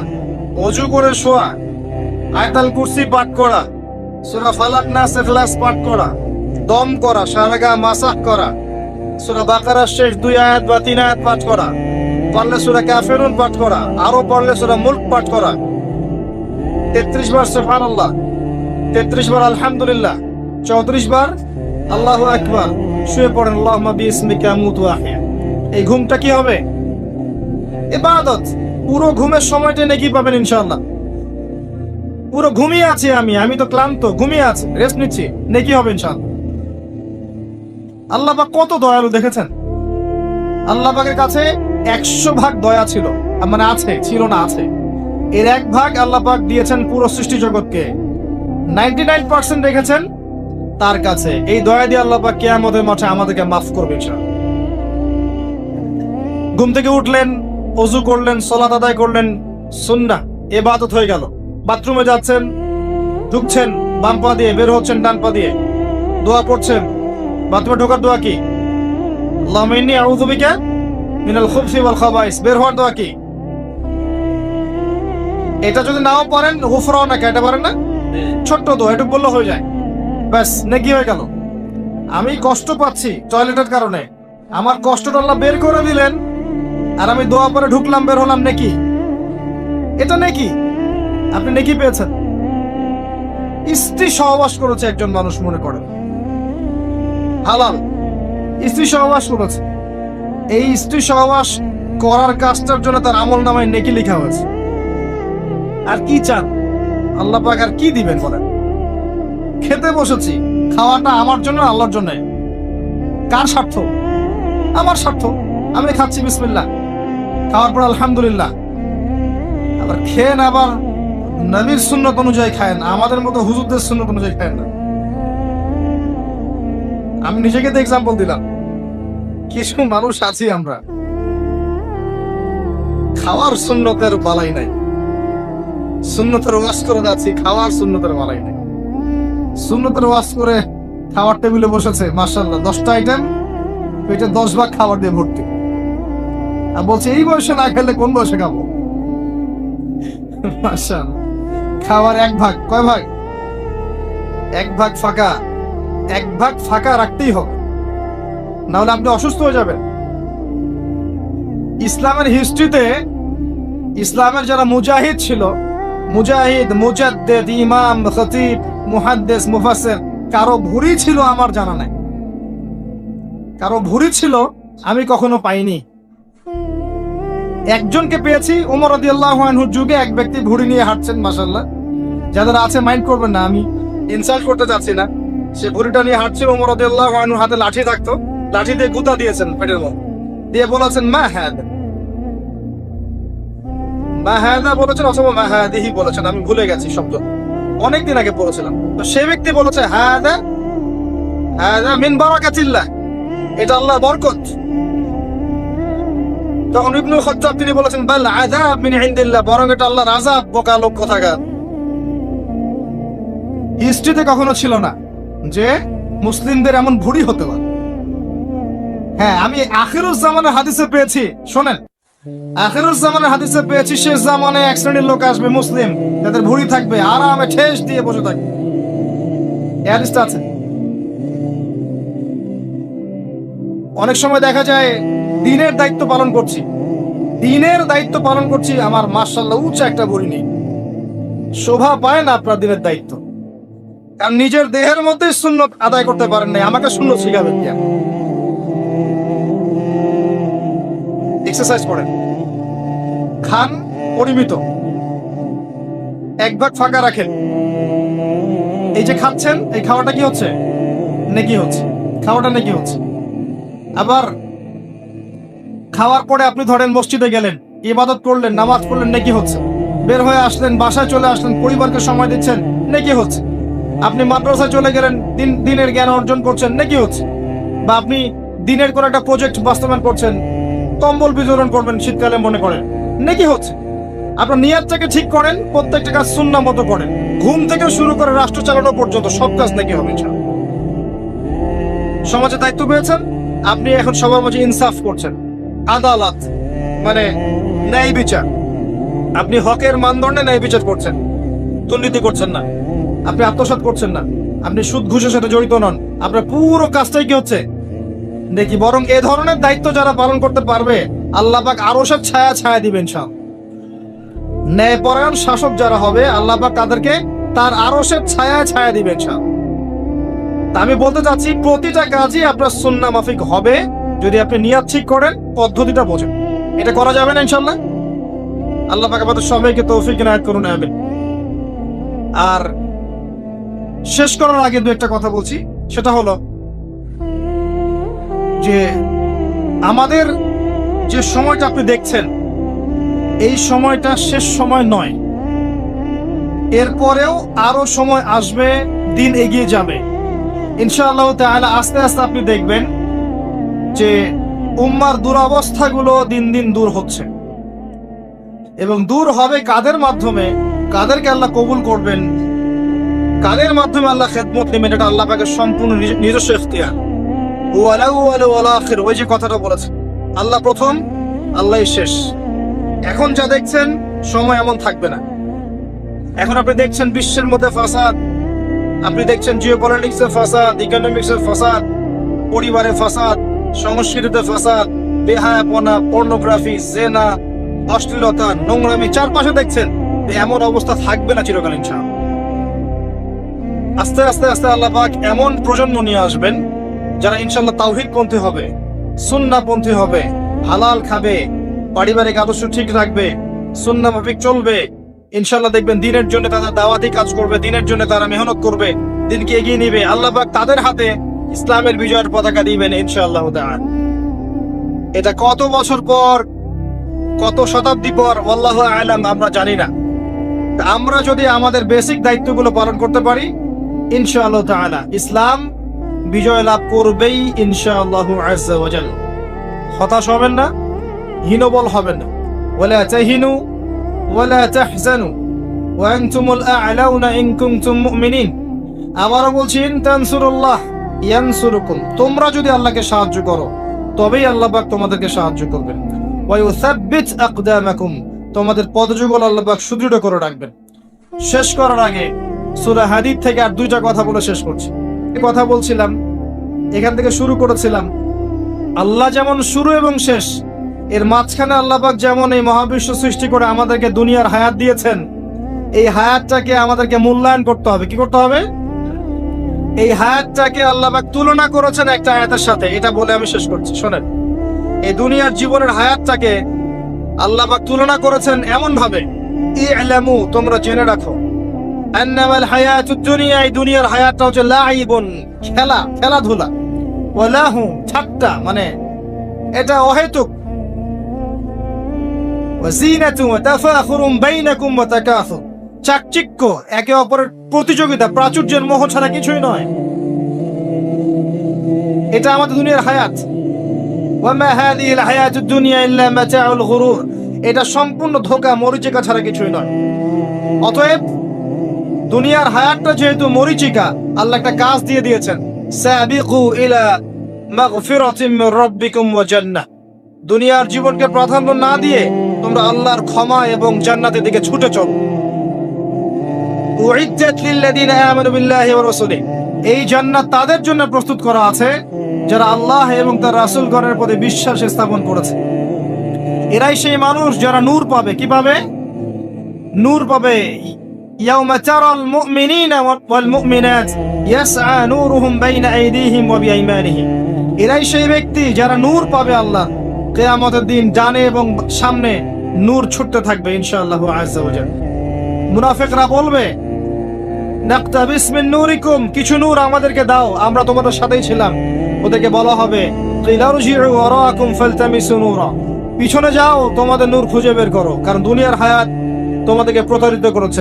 অজু করে শোয়া, আয়াতুল কুরসি পাঠ করা, সূরা ফালাক নাস ইখলাস পাঠ করা, দম করা, সারা গা মাসাহ করা, সূরা বাকারার শেষ 2 আয়াত বা 3 আয়াত পাঠ করা, পারলে সূরা কাফিরুন পাঠ করা, আরো পারলে সূরা মুলক পাঠ করা, 33 বার সুবহানাল্লাহ, 33 বার আলহামদুলিল্লাহ, 34 বার আল্লাহু আকবার, শুয়ে পড়েন আল্লাহুম্মা বিইসমিকা আমুতু ওয়া আহইয়া। এই ঘুমটা কি হবে? ইবাদত। পুরো ঘুমের সময়টা নেকি পাবেন ইনশাআল্লাহ। পুরো ঘুমিয়ে আছি আমি তো ক্লান্ত, ঘুমিয়ে আছি, রেস্ট নিচ্ছি, নেকি হবে ইনশাআল্লাহ। আল্লাহ পাক কত দয়ালু দেখেছেন। আল্লাহ পাকের কাছে 100 ভাগ দয়া ছিল, মানে আছে, ছিল না, আছে। এর 1 ভাগ আল্লাহ পাক দিয়েছেন পুরো সৃষ্টি জগৎকে, 99% রেখেছেন তার কাছে। এই দয়া দিয়ে আল্লাহ পাক কিয়ামতের মাঠে আমাদেরকে মাফ করবে ইনশাআল্লাহ। ঘুম থেকে উঠলেন, ওযু করলেন, সালাত আদায় করলেন, সুন্নাহ, ইবাদত হয়ে গেল। বাথরুমে যাচ্ছেন, ঢুকছেন বাম পা দিয়ে, বের হচ্ছেন ডান পা দিয়ে, দোয়া পড়ছেন। বাথরুমে ঢোকার দোয়া কি? আল্লাহুম্মা ইন্নী আউযু বিকা মিনাল খুবসি ওয়াল খাবাইস। বের হওয়ার দোয়া কি? এটা যদি নাও পারেন, গুফরানাকা, এটা পারেন না? ছোট্ট দোয়া, একটু বললে হয়ে যায়, ব্যাস নেকি হয়ে গেল। আমি কষ্ট পাচ্ছি টয়লেটের কারণে, আমার কষ্টটা আল্লাহ বের করে দিলেন, আর আমি দোয়া পরে ঢুকলাম, বের হলাম, নেকি। এটা নেকি, আপনি নেকি পেয়েছেন। স্ত্রী সহবাস করেছে একজন মানুষ, মনে করেন হালাল, স্ত্রী সহবাস করেছে, এই স্ত্রী সহবাস করার কাজটার জন্য তার আমল নামায় নেকি লেখা হয়েছে। আর কি চান আল্লাহ পাক, আর কি দিবেন বলেন? খেতে বসেছি, খাওয়াটা আমার জন্য, আল্লাহর জন্য। কার স্বার্থ? আমার স্বার্থ। আমি খাচ্ছি বিসমিল্লাহ, খাওয়ার পর আলহামদুলিল্লাহ। আবার খেয়েন, আবার নবীর সুন্নত অনুযায়ী খায়েন, আমাদের মতো হুজুরদের সুন্নত অনুযায়ী খায়েন না। আমি নিজেকে তো এক্সাম্পল দিলাম। কিছু মানুষ আছি আমরা, খাওয়ার সুন্নতের বালাই নাই, সুন্নতের ওয়াজ করে যাচ্ছি, খাওয়ার সুন্নতের বালাই নাই। সুন্নতের ওয়াজ করে খাওয়ার টেবিলে বসেছে, মাশাআল্লাহ 10টা আইটেম, পেটে 10 ভাগ খাবার দিয়ে ভর্তি, আর বলছে এই বয়সে না খেলে কোন বয়সে খাবো? মাশাআল্লাহ, খাওয়ার 1 ভাগ, কয় ভাগ? 1 ভাগ ফাঁকা। 1 ভাগ ফাঁকা রাখতেই হবে, না হলে আপনি অসুস্থ হয়ে যাবেন। ইসলামের হিস্ট্রিতে ইসলামের যারা মুজাহিদ ছিল, মুজাহিদ, মুজাদ্দিদ, ইমাম, খতিব, মুহাদ্দিস, মুফাসসির, কারো ভুঁড়ি ছিল আমার জানা নাই। কারো ভুঁড়ি ছিল আমি কখনো পাইনি। একজনকে পেয়েছি, ওমর রাদিয়াল্লাহু আনহুর যুগে এক ব্যক্তি ভুঁড়ি নিয়ে হাঁটছেন, মাশাআল্লাহ। যাদের আছে মাইন্ড করবেন না, আমি ইনসাল্ট করতে চাচ্ছি না। সে ভুঁড়িটা নিয়ে হাঁটছে, ওমর রাদিয়াল্লাহু আনহুর হাতে লাঠি থাকতো, লাঠি দিয়ে গুতা দিয়েছেন পেটের মধ্যে, দিয়ে বলেছেন মা হাদা, মা হাদা বলেছেন অথবা মা হাদিহি বলেছেন, আমি ভুলে গেছি শব্দ, অনেকদিন আগে পড়েছিলাম। তো সে ব্যক্তি বলেছে হাদা হাদা মিন বারাকাতিল্লাহ, এটা আল্লাহর বরকত। তখন ইবনুল খাত্তাব তিনি বলেছেন বাল আযাব মিন ইনদিল্লাহ, বরং এটা আল্লাহর আযাব, বোকা লোক কোথাকার। হিস্ট্রিতে কখনো ছিল না যে মুসলিমদের এমন ভুঁড়ি হতে পারে। হ্যাঁ, আমি আখিরুজ্জামানের হাদিসে পেয়েছি, শোনেন, আখিরুজ্জামানের হাদিসে পেয়েছি শেষ জামানে এক শ্রেণীর লোক আসবে মুসলিম, তাদের ভুঁড়ি থাকবে, আরামে ঠেস দিয়ে বসে থাকবে। এই হাদিসটা আছে। অনেক সময় দেখা যায় দিনের দায়িত্ব পালন করছি, আমার মাশাআল্লাহ উঁচা একটা ভুঁড়ি নেই, শোভা পায় না আপনার দিনের দায়িত্ব, কারণ নিজের দেহের মধ্যে সুন্নত আদায় করতে পারেন নাই, আমাকে সুন্নত শিখাবেন কি? এক্সারসাইজ করেন, খান পরিমিত, এক ভাগ ফাঁকা রাখেন। এই যে খাচ্ছেন, এই খাওয়াটা কি হচ্ছে? নেকি হচ্ছে, খাওয়াটা নেকি হচ্ছে। আবার খাওয়ার পরে আপনি ধরেন মসজিদে গেলেন, ইবাদত করলেন, নামাজ পড়লেন, নেকি হচ্ছে। বের হয়ে আসলেন, বাসায় চলে আসলেন, পরিবারকে সময় দিচ্ছেন, নেকি হচ্ছে। আপনি মাদ্রাসায় চলে গেলেন, দিনের জ্ঞান অর্জন করছেন, নেকি হচ্ছে। বা আপনি দিনের কোন একটা প্রজেক্ট বাস্তবায়ন করছেন, কম্বল বিতরণ করবেন শীতকালে, মনে করেন, নেকি হচ্ছে। আপনার নিয়তটাকে ঠিক করেন, প্রত্যেকটা কাজ সুন্নাহ মতো করেন, ঘুম থেকে শুরু করে রাষ্ট্র চালানো পর্যন্ত সব কাজ নেকি হবে ইনশাআল্লাহ। সমাজে দায়িত্ব পেয়েছেন, আপনি এখন সবার মাঝে ইনসাফ করছেন, আদালত মানে ন্যায় বিচার, আপনি হকের মানদণ্ডে ন্যায় বিচার করছেন, দুর্নীতি করছেন না, আপনি আত্মসাৎ করছেন না, আপনি সুদ ঘুষের সাথে জড়িত নন, আপনার পুরো কাজটাই কি হচ্ছে দেখি। বরং এ ধরনের দায়িত্ব যারা পালন করতে পারবে, আল্লাহ পাক আরশের ছায়া দিবেন সব। ন্যায়পরায়ণ শাসক যারা হবে, আল্লাহ পাক তাদেরকে তার আরশের ছায়া দিবেন সব। তা আমি বলতে চাচ্ছি, প্রতিটা কাজই আপনার সুন্নাহ মাফিক হবে যদি আপনি নিয়ত ঠিক করেন, পদ্ধতিটা বোঝেন। এটা করা যাবে না ইনশাআল্লাহ। আল্লাহ পাক আমাদের সবাইকে তৌফিক ইনায়াত করুন, আমিন। আর শেষ করার আগে দু একটা কথা বলছি, সেটা হলো যে আমাদের যে সময়টা আপনি দেখছেন, এই সময়টা শেষ সময় নয়, এরপরেও আরো সময় আসবে, দিন এগিয়ে যাবে ইনশাআল্লাহ তাআলা। আস্তে আস্তে আপনি দেখবেন যে উম্মার দুরবস্থাগুলো দিন দিন দূর হচ্ছে, এবং দূর হবে কাদের মাধ্যমে, কাদেরকে আল্লাহ কবুল করবেন, কাদের মাধ্যমে আল্লাহ খেদমত নেবেন, এটা আল্লাহ পাকের সম্পূর্ণ নিজস্ব ইখতিয়ার। ওই যে কথাটা বলেছে, আল্লাহ প্রথম, আল্লাহ শেষ। এখন যা দেখছেন, সময় এমন থাকবে না। এখন আপনি দেখছেন বিশ্বের মধ্যে ফাসাদ, আপনি দেখছেন জিওপলিটিক্স এর ফাসাদ, ইকোনমিক্স এর ফাসাদ, পরিবারের ফাসাদ, সংস্কৃতিতে ফাসাদ, বেহায়াপনা, পর্নোগ্রাফি, জেনা, অশ্লীলতা, নোংরামি চারপাশে দেখছেন। এমন অবস্থা থাকবে না চিরকাল ইনশাআল্লাহ। আস্তে আস্তে আস্তে আল্লাহ পাক এমন প্রজন্ম নিয়ে আসবেন যারা ইনশাআল্লাহ তাওহীদ পন্থী হবে, সুন্নাহ পন্থী হবে, হালাল খাবে, পারিবারিক আদর্শ ঠিক রাখবে, সুন্নাহ মাফিক চলবে। ইনশাআল্লাহ দেখবেন দিনের জন্য তারা দাওয়াতি কাজ করবে, দিনের জন্য তারা মেহনত করবে, দিনকে এগিয়ে নিবে। আল্লাহ পাক তাদের হাতে ইসলামের বিজয়ের পতাকা দিবেন ইনশাআল্লাহ তাআলা। এটা কত বছর পর, কত শতাব্দী পর, আল্লাহু আ'লাম, আমরা জানি না। আমরা যদি আমাদের বেসিক দায়িত্বগুলো পালন করতে পারি, ইনশাআল্লাহ তাআলা ইসলাম বিজয় লাভ করবেই ইনশাআল্লাহু আযজা ওয়া জাল। হতাশ হবেন না, হীনবল হবেন না। ওয়ালা তাহিনু ওয়ালা তাহজানু ওয়া আনতুমুল আ'লাউনা ইন কুনতুম মুমিনিন। আবারও বলছি, ইন তানসুরুল্লাহ ইয়ানসুরুকুম, তোমরা যদি আল্লাহকে সাহায্য করো, তবেই আল্লাহ পাক তোমাদেরকে সাহায্য করবেন। ওয়া ইউসাব্বিত আকদামাকুম, তোমাদের পদযুগল আল্লাহ পাক সুদৃঢ় করে রাখবেন। শেষ করার আগে সূরা হাদীদ থেকে আর দুইটা কথা বলে শেষ করছি। কথা বলছিলাম, এখান থেকে শুরু করেছিলাম, আল্লাহ যেমন শুরু এবং শেষ এর মাঝখানে আল্লাহ পাক যেমন এই মহাবিশ্ব সৃষ্টি করে আমাদেরকে দুনিয়ার হায়াত দিয়েছেন, এই হায়াতটাকে আমাদেরকে মূল্যায়ন করতে হবে। কি করতে হবে? এই হায়াতটাকে আল্লাহ পাক তুলনা করেছেন একটা আয়াতের সাথে। এটা বলে আমি শেষ করছি, শোনেন। এই দুনিয়ার জীবনের হায়াতটাকে আল্লাহ পাক তুলনা করেছেন এমন ভাবে, ই'লামু, তোমরা জেনে রাখো, আন্নামাল হায়াতুদ দুনিয়া, এই দুনিয়ার হায়াতটা হচ্ছে লাইবুন, খেলা, খেলাধুলা, ওয়া লাহু, ঠাট্টা, মানে এটা অহেতুক, ওয়া যিনাতু ওয়া তাফাখুরুম বাইনাকুম ওয়া তাকাসুর, চাকচিক্য, একে অপরের প্রতিযোগিতা, প্রাচুর্যের মোহ ছাড়া কিছুই নয়। এটা আমাদের দুনিয়ার হায়াত। ওয়া মা হাযিহিল হায়াতুদ দুনিয়া ইল্লা মাতাউল গুরুর, এটা সম্পূর্ণ ধোঁকা, মরিচিকা ছাড়া কিছুই নয়। অতএব দুনিয়ার হায়াতটা যেহেতু মরিচিকা, আল্লাহ একটা কাজ দিয়ে দিয়েছেন, সাবিকু ইলা মাগফিরাতিম মির রাব্বিকুম ওয়া জান্নাহ। দুনিয়ার জীবনকে প্রাধান্য না দিয়ে তোমরা আল্লাহর ক্ষমা এবং জান্নাতের দিকে ছুটে চলো। উইদ্দাত লিল্লাযিনা আমানু বিল্লাহি ওয়া রাসূলিহি, এই জান্নাত তাদের জন্য প্রস্তুত করা আছে যারা আল্লাহ এবং তার রাসূলগণের প্রতি বিশ্বাস স্থাপন করেছে। এরাই সেই মানুষ যারা নূর পাবে। কি পাবে? নূর পাবে। ইয়াউমা তারাল মুমিনিনা ওয়াল মুমিনাত ইয়াসআ নূরুহুম বাইনা আইদিহিম ওয়া বিআইমানিহিম, এরাই সেই ব্যক্তি যারা নূর পাবে। আল্লাহ কিয়ামতের দিন ডানে এবং সামনে নূর ছুটতে থাকবে ইনশাআল্লাহু আযজা ওয়া জাল। মুনাফিকরা বলবে, নাকতাবিস মিন নূরিকুম, কিছু নূর আমাদেরকে দাও, আমরা তোমাদের সাথেই ছিলাম। ওদেরকে বলা হবে, কিলারজিউ ওয়ারাকুম ফালতামিসু নূরা, পিছনে যাও, তোমাদের নূর খুঁজে বের করো, কারণ দুনিয়ার হায়াত তোমাদেরকে প্রতারিত করেছে।